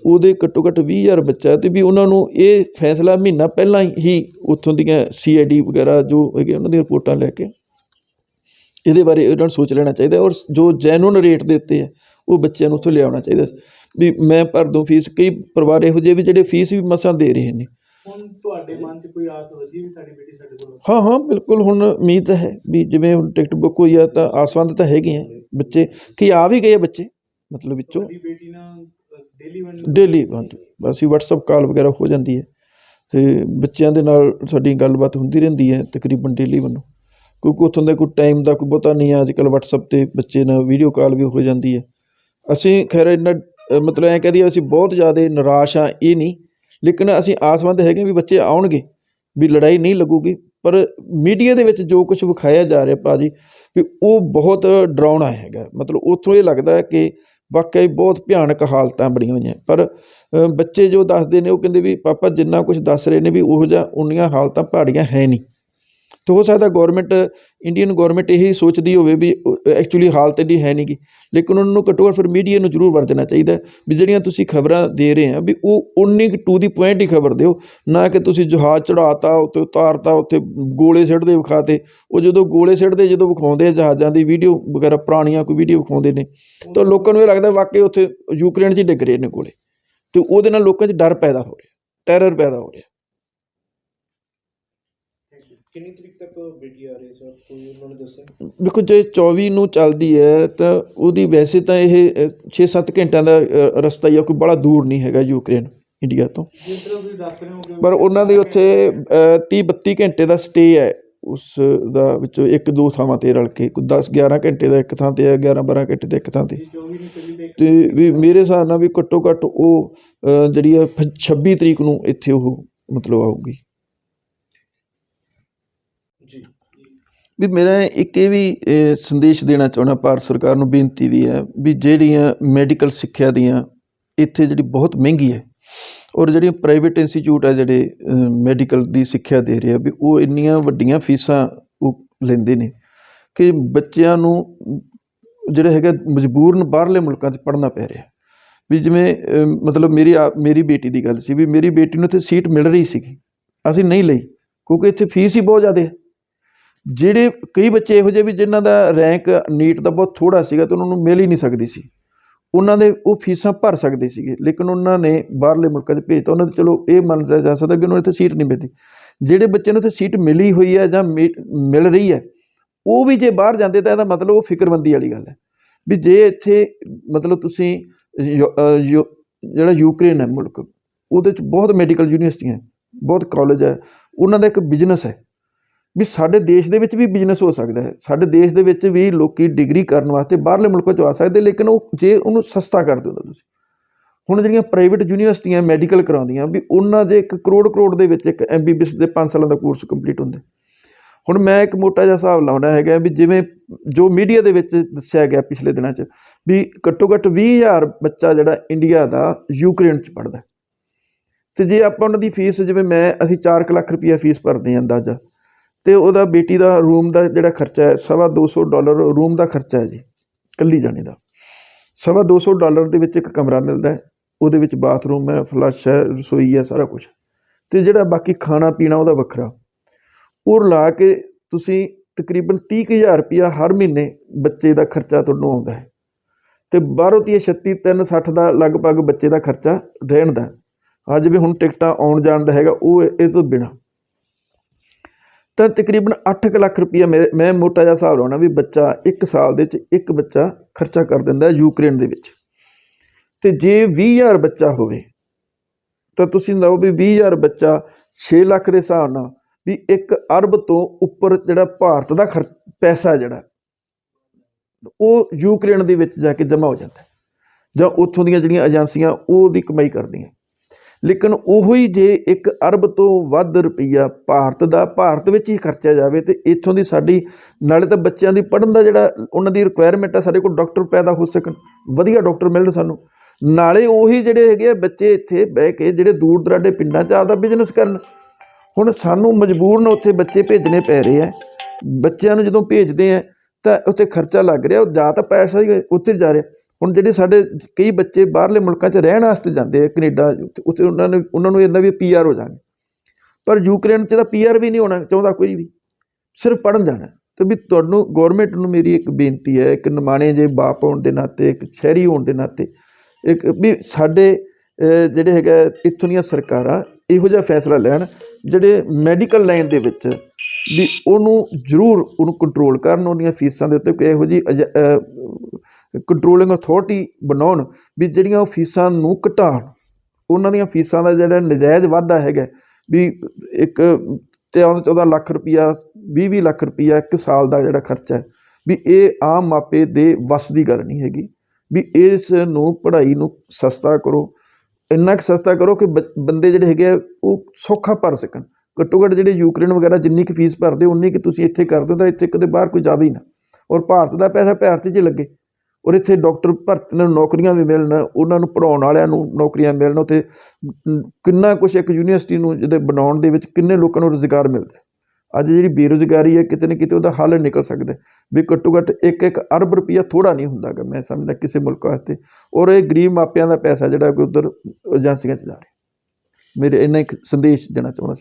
ਉਹਦੇ ਘੱਟੋ ਘੱਟ 20,000 ਬੱਚਾ ਅਤੇ ਵੀ ਉਹਨਾਂ ਨੂੰ ਇਹ ਫੈਸਲਾ ਮਹੀਨਾ ਪਹਿਲਾਂ ਹੀ ਉੱਥੋਂ ਦੀਆਂ CID ਵਗੈਰਾ ਜੋ ਹੈਗੇ ਉਹਨਾਂ ਦੀਆਂ ਰਿਪੋਰਟਾਂ ਲੈ ਕੇ ਇਹਦੇ ਬਾਰੇ ਉਹਨਾਂ ਨੂੰ ਸੋਚ ਲੈਣਾ ਚਾਹੀਦਾ, ਔਰ ਜੋ ਜੈਨੂਅਨ ਰੇਟ ਦੇ ਉੱਤੇ ਹੈ ਉਹ ਬੱਚਿਆਂ ਨੂੰ ਉੱਥੋਂ ਲਿਆਉਣਾ ਚਾਹੀਦਾ ਵੀ ਮੈਂ ਭਰ ਦੂੰ ਫੀਸ। ਕਈ ਪਰਿਵਾਰ ਇਹੋ ਜਿਹੇ ਵੀ ਜਿਹੜੇ ਫੀਸ ਵੀ ਮਸਾਂ ਦੇ ਰਹੇ ਨੇ। ਹੁਣ ਤੁਹਾਡੇ ਮਨ 'ਚ ਕੋਈ ਆਸ ਵਧੀ ਵੀ ਸਾਡੀ ਬੇਟੀ ਸਾਡੇ ਕੋਲ? ਹਾਂ ਬਿਲਕੁਲ, ਹੁਣ ਉਮੀਦ ਹੈ ਵੀ ਜਿਵੇਂ ਹੁਣ ਟਿਕਟ ਬੁੱਕ ਹੋਈ ਆ ਤਾਂ ਆਸਵੰਦ ਤਾਂ ਹੈਗੇ ਆ ਬੱਚੇ, ਕਈ ਆ ਵੀ ਗਏ ਆ ਬੱਚੇ ਮਤਲਬ ਵਿੱਚੋਂ ਬੇਟੀ ਨਾਲ ਡੇਲੀ ਅਸੀਂ WhatsApp ਕਾਲ ਵਗੈਰਾ ਹੋ ਜਾਂਦੀ ਹੈ ਅਤੇ ਬੱਚਿਆਂ ਦੇ ਨਾਲ ਸਾਡੀ ਗੱਲਬਾਤ ਹੁੰਦੀ ਰਹਿੰਦੀ ਹੈ ਤਕਰੀਬਨ ਡੇਲੀ ਵੱਲੋਂ, ਕਿਉਂਕਿ ਉੱਥੋਂ ਦਾ ਕੋਈ ਟਾਈਮ ਦਾ ਕੋਈ ਬਹੁਤਾ ਨਹੀਂ ਹੈ। ਅੱਜ ਕੱਲ੍ਹ WhatsApp 'ਤੇ ਬੱਚੇ ਨਾਲ ਵੀਡੀਓ ਕਾਲ ਵੀ ਹੋ ਜਾਂਦੀ ਹੈ। ਅਸੀਂ ਖੈਰ ਇੰਨਾ ਮਤਲਬ ਐਂ ਕਹਿ ਦਈਏ ਅਸੀਂ ਬਹੁਤ ਜ਼ਿਆਦਾ ਨਿਰਾਸ਼ ਹਾਂ ਇਹ ਨਹੀਂ, ਲੇਕਿਨ ਅਸੀਂ ਆਸਵੰਦ ਹੈਗੇ ਵੀ ਬੱਚੇ ਆਉਣਗੇ, ਵੀ ਲੜਾਈ ਨਹੀਂ ਲੱਗੂਗੀ। ਪਰ ਮੀਡੀਆ ਦੇ ਵਿੱਚ ਜੋ ਕੁਛ ਵਿਖਾਇਆ ਜਾ ਰਿਹਾ ਭਾਅ ਜੀ ਵੀ ਉਹ ਬਹੁਤ ਡਰਾਉਣਾ ਹੈਗਾ, ਮਤਲਬ ਉੱਥੋਂ ਇਹ ਲੱਗਦਾ ਕਿ ਵਾਕਿਆ ਬਹੁਤ ਭਿਆਨਕ ਹਾਲਤਾਂ ਬਣੀਆਂ ਹੋਈਆਂ। ਪਰ ਬੱਚੇ ਜੋ ਦੱਸਦੇ ਨੇ ਉਹ ਕਹਿੰਦੇ ਵੀ ਪਾਪਾ ਜਿੰਨਾ ਕੁਛ ਦੱਸ ਰਹੇ ਨੇ ਵੀ ਉਹੋ ਜਿਹਾ ਉਨੀਆਂ ਹਾਲਤਾਂ ਪਹਾੜੀਆਂ ਹੈ ਨਹੀਂ। ਅਤੇ ਹੋ ਸਕਦਾ ਗੌਰਮੈਂਟ ਇੰਡੀਅਨ ਗੌਰਮੈਂਟ ਇਹੀ ਸੋਚਦੀ ਹੋਵੇ ਵੀ ਐਕਚੁਅਲੀ ਹਾਲਤ ਇੰਨੀ ਹੈ ਨਹੀਂ ਗੀ, ਲੇਕਿਨ ਉਹਨਾਂ ਨੂੰ ਘੱਟੋ ਘੱਟ ਫਿਰ ਮੀਡੀਆ ਨੂੰ ਜ਼ਰੂਰ ਵਰਤਣਾ ਚਾਹੀਦਾ ਵੀ ਜਿਹੜੀਆਂ ਤੁਸੀਂ ਖਬਰਾਂ ਦੇ ਰਹੇ ਆ ਵੀ ਉਹ ਉਨੀ ਕੁ ਟੂ ਦੀ ਪੁਆਇੰਟ ਹੀ ਖਬਰ ਦਿਓ, ਨਾ ਕਿ ਤੁਸੀਂ ਜਹਾਜ਼ ਚੜ੍ਹਾਤਾ ਉੱਤੇ ਉਤਾਰਤਾ ਉੱਥੇ ਗੋਲੇ ਸਿੱਟਦੇ ਵਿਖਾਤੇ। ਉਹ ਜਦੋਂ ਗੋਲੇ ਸਿੱਟਦੇ ਜਦੋਂ ਵਿਖਾਉਂਦੇ ਆ ਜਹਾਜ਼ਾਂ ਦੀ ਵੀਡੀਓ ਵਗੈਰਾ ਪੁਰਾਣੀਆਂ ਕੋਈ ਵੀਡੀਓ ਵਿਖਾਉਂਦੇ ਨੇ ਤਾਂ ਲੋਕਾਂ ਨੂੰ ਇਹ ਲੱਗਦਾ ਵਾਕਈ ਉੱਥੇ ਯੂਕਰੇਨ 'ਚ ਹੀ ਡਿੱਗ ਰਹੇ ਨੇ ਗੋਲੇ, ਅਤੇ ਉਹਦੇ ਨਾਲ ਲੋਕਾਂ 'ਚ ਡਰ ਪੈਦਾ ਹੋ ਰਿਹਾ, ਟੈਰਰ ਪੈਦਾ ਹੋ ਰਿਹਾ। ਕਿੰਨੀ ਤਰੀਕ ਤੱਕ ਬੇਟੀ ਆ ਰਹੀ ਹੈ ਸਰ, ਕੋਈ ਉਹਨਾਂ ਨੇ ਦੱਸਿਆ? ਦੇਖੋ ਜੇ 24 ਨੂੰ ਚੱਲਦੀ ਹੈ ਤਾਂ ਉਹਦੀ ਵੈਸੇ ਤਾਂ ਇਹ 6-7 ਘੰਟਿਆਂ ਦਾ ਰਸਤਾ ਹੀ ਆ, ਕੋਈ ਬੜਾ ਦੂਰ ਨਹੀਂ ਹੈਗਾ ਯੂਕਰੇਨ ਇੰਡੀਆ ਤੋਂ। ਜਿਸ ਤਰ੍ਹਾਂ ਤੁਸੀਂ ਦੱਸ ਰਹੇ ਹੋ ਪਰ ਉਹਨਾਂ ਦੇ ਉੱਥੇ 30-32 ਘੰਟੇ ਦਾ ਸਟੇ ਹੈ, ਉਸ ਦਾ ਵਿੱਚੋਂ 1-2 ਥਾਵਾਂ 'ਤੇ ਰਲ ਕੇ ਕੋਈ 10-11 ਘੰਟੇ ਦਾ ਇੱਕ ਥਾਂ 'ਤੇ ਹੈ, 11-12 ਘੰਟੇ ਦਾ ਇੱਕ ਥਾਂ 'ਤੇ। ਅਤੇ ਵੀ ਮੇਰੇ ਹਿਸਾਬ ਨਾਲ ਵੀ ਘੱਟੋ ਘੱਟ ਉਹ ਜਿਹੜੀ ਆ 26 ਤਰੀਕ ਨੂੰ ਇੱਥੇ ਉਹ ਮਤਲਬ ਆਊਗੀ। ਵੀ ਮੇਰਾ ਇੱਕ ਇਹ ਵੀ ਸੰਦੇਸ਼ ਦੇਣਾ ਚਾਹੁੰਦਾ ਭਾਰਤ ਸਰਕਾਰ ਨੂੰ, ਬੇਨਤੀ ਵੀ ਹੈ ਵੀ ਜਿਹੜੀਆਂ ਮੈਡੀਕਲ ਸਿੱਖਿਆ ਦੀਆਂ ਇੱਥੇ ਜਿਹੜੀ ਬਹੁਤ ਮਹਿੰਗੀ ਹੈ, ਔਰ ਜਿਹੜੀਆਂ ਪ੍ਰਾਈਵੇਟ ਇੰਸਟੀਚਿਊਟ ਹੈ ਜਿਹੜੇ ਮੈਡੀਕਲ ਦੀ ਸਿੱਖਿਆ ਦੇ ਰਹੇ ਆ ਵੀ ਉਹ ਇੰਨੀਆਂ ਵੱਡੀਆਂ ਫੀਸਾਂ ਉਹ ਲੈਂਦੇ ਨੇ ਕਿ ਬੱਚਿਆਂ ਨੂੰ ਜਿਹੜਾ ਹੈਗਾ ਮਜਬੂਰਨ ਬਾਹਰਲੇ ਮੁਲਕਾਂ 'ਚ ਪੜ੍ਹਨਾ ਪੈ ਰਿਹਾ। ਵੀ ਜਿਵੇਂ ਮਤਲਬ ਮੇਰੀ ਬੇਟੀ ਦੀ ਗੱਲ ਸੀ ਵੀ ਮੇਰੀ ਬੇਟੀ ਨੂੰ ਇੱਥੇ ਸੀਟ ਮਿਲ ਰਹੀ ਸੀਗੀ, ਅਸੀਂ ਨਹੀਂ ਲਈ ਕਿਉਂਕਿ ਇੱਥੇ ਫੀਸ ਹੀ ਬਹੁਤ ਜ਼ਿਆਦਾ ਹੈ। ਜਿਹੜੇ ਕਈ ਬੱਚੇ ਇਹੋ ਜਿਹੇ ਵੀ ਜਿਨ੍ਹਾਂ ਦਾ ਰੈਂਕ ਨੀਟ ਦਾ ਬਹੁਤ ਥੋੜ੍ਹਾ ਸੀਗਾ ਅਤੇ ਉਹਨਾਂ ਨੂੰ ਮਿਲ ਹੀ ਨਹੀਂ ਸਕਦੀ ਸੀ, ਉਹਨਾਂ ਦੇ ਉਹ ਫੀਸਾਂ ਭਰ ਸਕਦੇ ਸੀਗੇ, ਲੇਕਿਨ ਉਹਨਾਂ ਨੇ ਬਾਹਰਲੇ ਮੁਲਕਾਂ 'ਚ ਭੇਜਤਾ। ਉਹਨਾਂ ਦੇ ਚਲੋ ਇਹ ਮੰਨਿਆ ਜਾ ਸਕਦਾ ਵੀ ਉਹਨਾਂ ਨੂੰ ਇੱਥੇ ਸੀਟ ਨਹੀਂ ਮਿਲਦੀ। ਜਿਹੜੇ ਬੱਚੇ ਨੂੰ ਇੱਥੇ ਸੀਟ ਮਿਲੀ ਹੋਈ ਹੈ ਜਾਂ ਮਿਲ ਰਹੀ ਹੈ, ਉਹ ਵੀ ਜੇ ਬਾਹਰ ਜਾਂਦੇ ਤਾਂ ਇਹਦਾ ਮਤਲਬ ਉਹ ਫਿਕਰਮੰਦੀ ਵਾਲੀ ਗੱਲ ਹੈ ਵੀ ਜੇ ਇੱਥੇ ਮਤਲਬ ਤੁਸੀਂ ਜਿਹੜਾ ਯੂਕਰੇਨ ਹੈ ਮੁਲਕ, ਉਹਦੇ 'ਚ ਬਹੁਤ ਮੈਡੀਕਲ ਯੂਨੀਵਰਸਿਟੀਆਂ, ਬਹੁਤ ਕਾਲਜ ਹੈ, ਉਹਨਾਂ ਦਾ ਇੱਕ ਬਿਜ਼ਨਸ ਹੈ ਵੀ ਸਾਡੇ ਦੇਸ਼ ਦੇ ਵਿੱਚ ਵੀ ਬਿਜ਼ਨਸ ਹੋ ਸਕਦਾ ਹੈ। ਸਾਡੇ ਦੇਸ਼ ਦੇ ਵਿੱਚ ਵੀ ਲੋਕ ਡਿਗਰੀ ਕਰਨ ਵਾਸਤੇ ਬਾਹਰਲੇ ਮੁਲਕਾਂ 'ਚੋਂ ਆ ਸਕਦੇ, ਲੇਕਿਨ ਉਹ ਜੇ ਉਹਨੂੰ ਸਸਤਾ ਕਰ ਦਿਓ ਤੁਸੀਂ। ਹੁਣ ਜਿਹੜੀਆਂ ਪ੍ਰਾਈਵੇਟ ਯੂਨੀਵਰਸਿਟੀਆਂ ਮੈਡੀਕਲ ਕਰਾਉਂਦੀਆਂ ਵੀ ਉਹਨਾਂ ਦੇ 1 ਕਰੋੜ ਦੇ ਵਿੱਚ ਇੱਕ MBBS ਦੇ 5 ਸਾਲਾਂ ਦਾ ਕੋਰਸ ਕੰਪਲੀਟ ਹੁੰਦਾ। ਹੁਣ ਮੈਂ ਇੱਕ ਮੋਟਾ ਜਿਹਾ ਹਿਸਾਬ ਲਾਉਣਾ ਹੈਗਾ ਵੀ ਜਿਵੇਂ ਜੋ ਮੀਡੀਆ ਦੇ ਵਿੱਚ ਦੱਸਿਆ ਗਿਆ ਪਿਛਲੇ ਦਿਨਾਂ 'ਚ ਵੀ ਘੱਟੋ ਘੱਟ 20,000 ਬੱਚਾ ਜਿਹੜਾ ਇੰਡੀਆ ਦਾ ਯੂਕਰੇਨ 'ਚ ਪੜ੍ਹਦਾ, ਅਤੇ ਜੇ ਆਪਾਂ ਉਹਨਾਂ ਦੀ ਫੀਸ ਜਿਵੇਂ ਅਸੀਂ 4 ਲੱਖ ਰੁਪਈਆ ਫੀਸ ਭਰਦੇ ਹਾਂ ਅੰਦਾਜ਼ਾ, ਅਤੇ ਉਹਦਾ ਬੇਟੀ ਦਾ ਰੂਮ ਦਾ ਜਿਹੜਾ ਖਰਚਾ ਹੈ $250 ਰੂਮ ਦਾ ਖਰਚਾ ਹੈ ਜੀ, ਇਕੱਲੀ ਜਾਣੇ ਦਾ। $250 ਦੇ ਵਿੱਚ ਇੱਕ ਕਮਰਾ ਮਿਲਦਾ, ਉਹਦੇ ਵਿੱਚ ਬਾਥਰੂਮ ਹੈ, ਫਲੱਸ਼ ਹੈ, ਰਸੋਈ ਹੈ, ਸਾਰਾ ਕੁਛ, ਅਤੇ ਜਿਹੜਾ ਬਾਕੀ ਖਾਣਾ ਪੀਣਾ ਉਹਦਾ ਵੱਖਰਾ। ਉਹ ਲਾ ਕੇ ਤੁਸੀਂ ਤਕਰੀਬਨ 30,000 ਰੁਪਈਆ ਹਰ ਮਹੀਨੇ ਬੱਚੇ ਦਾ ਖਰਚਾ ਤੁਹਾਨੂੰ ਆਉਂਦਾ ਹੈ, ਅਤੇ ਬਾਹਰੋਂ 36 360 ਦਾ ਲਗਭਗ ਬੱਚੇ ਦਾ ਖਰਚਾ ਰਹਿਣ ਦਾ। ਅੱਜ ਵੀ ਹੁਣ ਟਿਕਟਾਂ ਆਉਣ ਜਾਣ ਦਾ ਹੈਗਾ, ਉਹ ਇਹ ਤੋਂ ਬਿਨਾਂ ਤਾਂ ਤਕਰੀਬਨ 8 ਲੱਖ ਰੁਪਈਆ ਮੈਂ ਮੋਟਾ ਜਿਹਾ ਹਿਸਾਬ ਲਾਉਣਾ ਵੀ ਬੱਚਾ 1 ਸਾਲ ਦੇ ਵਿੱਚ ਇੱਕ ਬੱਚਾ ਖਰਚਾ ਕਰ ਦਿੰਦਾ ਯੂਕਰੇਨ ਦੇ ਵਿੱਚ। ਅਤੇ ਜੇ 20,000 ਬੱਚਾ ਹੋਵੇ ਤਾਂ ਤੁਸੀਂ ਲਓ ਵੀ 20,000 ਬੱਚਾ 6 ਲੱਖ ਦੇ ਹਿਸਾਬ ਨਾਲ ਵੀ 1 ਅਰਬ ਤੋਂ ਉੱਪਰ ਜਿਹੜਾ ਭਾਰਤ ਦਾ ਪੈਸਾ ਜਿਹੜਾ ਉਹ ਯੂਕਰੇਨ ਦੇ ਵਿੱਚ ਜਾ ਕੇ ਜਮ੍ਹਾਂ ਹੋ ਜਾਂਦਾ, ਜਾਂ ਉੱਥੋਂ ਦੀਆਂ ਜਿਹੜੀਆਂ ਏਜੰਸੀਆਂ ਉਹਦੀ ਕਮਾਈ ਕਰਦੀਆਂ। ਲੇਕਿਨ ਉਹੀ ਜੇ 1 ਅਰਬ ਤੋਂ ਵੱਧ ਰੁਪਈਆ ਭਾਰਤ ਵਿੱਚ ਹੀ ਖਰਚਿਆ ਜਾਵੇ, ਅਤੇ ਇੱਥੋਂ ਦੀ ਸਾਡੀ ਨਾਲੇ ਤਾਂ ਬੱਚਿਆਂ ਦੀ ਪੜ੍ਹਨ ਦਾ ਜਿਹੜਾ ਉਹਨਾਂ ਦੀ ਰਿਕੁਆਇਰਮੈਂਟ ਹੈ, ਸਾਡੇ ਕੋਲ ਡਾਕਟਰ ਪੈਦਾ ਹੋ ਸਕਣ, ਵਧੀਆ ਡਾਕਟਰ ਮਿਲਣ ਸਾਨੂੰ, ਨਾਲੇ ਉਹੀ ਜਿਹੜੇ ਹੈਗੇ ਆ ਬੱਚੇ ਇੱਥੇ ਬਹਿ ਕੇ ਜਿਹੜੇ ਦੂਰ ਦੁਰਾਡੇ ਪਿੰਡਾਂ 'ਚ ਆਪਦਾ ਬਿਜ਼ਨਸ ਕਰਨ। ਹੁਣ ਸਾਨੂੰ ਮਜਬੂਰਨ ਉੱਥੇ ਬੱਚੇ ਭੇਜਣੇ ਪੈ ਰਹੇ ਹੈ। ਬੱਚਿਆਂ ਨੂੰ ਜਦੋਂ ਭੇਜਦੇ ਹੈ ਤਾਂ ਉੱਥੇ ਖਰਚਾ ਲੱਗ ਰਿਹਾ, ਉਹ ਜਾਂ ਤਾਂ ਪੈਸਾ ਹੀ ਉੱਥੇ ਜਾ ਰਿਹਾ। ਹੁਣ ਜਿਹੜੇ ਸਾਡੇ ਕਈ ਬੱਚੇ ਬਾਹਰਲੇ ਮੁਲਕਾਂ 'ਚ ਰਹਿਣ ਵਾਸਤੇ ਜਾਂਦੇ ਆ, ਕੈਨੇਡਾ, ਉੱਥੇ ਉਹਨਾਂ ਨੂੰ ਇਹਦਾ ਵੀ PR ਹੋ ਜਾਣਗੇ, ਪਰ ਯੂਕਰੇਨ 'ਚ ਤਾਂ PR ਵੀ ਨਹੀਂ ਹੋਣਾ ਚਾਹੁੰਦਾ ਕੋਈ ਵੀ, ਸਿਰਫ ਪੜ੍ਹਨ ਜਾਣਾ। ਅਤੇ ਵੀ ਤੁਹਾਨੂੰ ਗੌਰਮੈਂਟ ਨੂੰ ਮੇਰੀ ਇੱਕ ਬੇਨਤੀ ਹੈ, ਇੱਕ ਨਿਮਾਣੇ ਜਿਹੇ ਬਾਪ ਹੋਣ ਦੇ ਨਾਤੇ, ਇੱਕ ਸ਼ਹਿਰੀ ਹੋਣ ਦੇ ਨਾਤੇ, ਇੱਕ ਵੀ ਸਾਡੇ ਜਿਹੜੇ ਹੈਗਾ ਇੱਥੋਂ ਦੀਆਂ ਸਰਕਾਰਾਂ ਇਹੋ ਜਿਹਾ ਫੈਸਲਾ ਲੈਣ ਜਿਹੜੇ ਮੈਡੀਕਲ ਲਾਈਨ ਦੇ ਵਿੱਚ ਵੀ ਉਹਨੂੰ ਜ਼ਰੂਰ ਉਹਨੂੰ ਕੰਟਰੋਲ ਕਰਨ, ਉਹਦੀਆਂ ਫੀਸਾਂ ਦੇ ਉੱਤੇ ਕੋਈ ਇਹੋ ਜਿਹੀ ਕੰਟਰੋਲਿੰਗ ਅਥਾਰਟੀ ਬਣਾਉਣ ਵੀ ਜਿਹੜੀਆਂ ਉਹ ਫੀਸਾਂ ਨੂੰ ਘਟਾਉਣ। ਉਹਨਾਂ ਦੀਆਂ ਫੀਸਾਂ ਦਾ ਜਿਹੜਾ ਨਜਾਇਜ਼ ਵਾਧਾ ਹੈਗਾ ਵੀ 14 ਲੱਖ ਰੁਪਈਆ 20 ਲੱਖ ਰੁਪਈਆ 1 ਸਾਲ ਦਾ ਜਿਹੜਾ ਖਰਚਾ ਹੈ, ਵੀ ਇਹ ਆਮ ਮਾਪੇ ਦੇ ਵੱਸ ਦੀ ਗੱਲ ਨਹੀਂ ਹੈਗੀ। ਵੀ ਇਸ ਨੂੰ ਪੜ੍ਹਾਈ ਨੂੰ ਸਸਤਾ ਕਰੋ, ਇੰਨਾ ਕੁ ਸਸਤਾ ਕਰੋ ਕਿ ਬੰਦੇ ਜਿਹੜੇ ਹੈਗੇ ਆ ਉਹ ਸੌਖਾ ਭਰ ਸਕਣ। ਘੱਟੋ ਘੱਟ ਜਿਹੜੇ ਯੂਕਰੇਨ ਵਗੈਰਾ ਜਿੰਨੀ ਕੁ ਫੀਸ ਭਰਦੇ ਉਨੀ ਕੁ ਤੁਸੀਂ ਇੱਥੇ ਕਰ ਦਿਓ ਤਾਂ ਇੱਥੇ ਕਦੇ ਬਾਹਰ ਕੋਈ ਜਾਵੇ ਹੀ ਨਾ, ਔਰ ਭਾਰਤ ਦਾ ਪੈਸਾ ਭਾਰਤ 'ਚ ਲੱਗੇ, ਔਰ ਇੱਥੇ ਡਾਕਟਰ ਭਰਤੀ ਨੂੰ ਨੌਕਰੀਆਂ ਵੀ ਮਿਲਣ, ਉਹਨਾਂ ਨੂੰ ਪੜ੍ਹਾਉਣ ਵਾਲਿਆਂ ਨੂੰ ਨੌਕਰੀਆਂ ਮਿਲਣ। ਉੱਥੇ ਕਿੰਨਾ ਕੁਛ ਇੱਕ ਯੂਨੀਵਰਸਿਟੀ ਨੂੰ ਜਿਹਦੇ ਬਣਾਉਣ ਦੇ ਵਿੱਚ ਕਿੰਨੇ ਲੋਕਾਂ ਨੂੰ ਰੁਜ਼ਗਾਰ ਮਿਲਦਾ। ਅੱਜ ਜਿਹੜੀ ਬੇਰੁਜ਼ਗਾਰੀ ਹੈ ਕਿਤੇ ਨਾ ਕਿਤੇ ਉਹਦਾ ਹੱਲ ਨਿਕਲ ਸਕਦਾ ਵੀ ਘੱਟੋ ਘੱਟ 1 ਅਰਬ ਰੁਪਈਆ ਥੋੜ੍ਹਾ ਨਹੀਂ ਹੁੰਦਾ ਗਾ, ਮੈਂ ਸਮਝਦਾ ਕਿਸੇ ਮੁਲਕ ਵਾਸਤੇ। ਔਰ ਇਹ ਗਰੀਬ ਮਾਪਿਆਂ ਦਾ ਪੈਸਾ ਜਿਹੜਾ ਕਿ ਉੱਧਰ ਏਜੰਸੀਆਂ 'ਚ ਜਾ ਰਿਹਾ। ਮੇਰੇ ਇੰਨਾ ਇੱਕ ਸੰਦੇਸ਼ ਦੇਣਾ ਚਾਹੁੰਦਾ ਸੀ।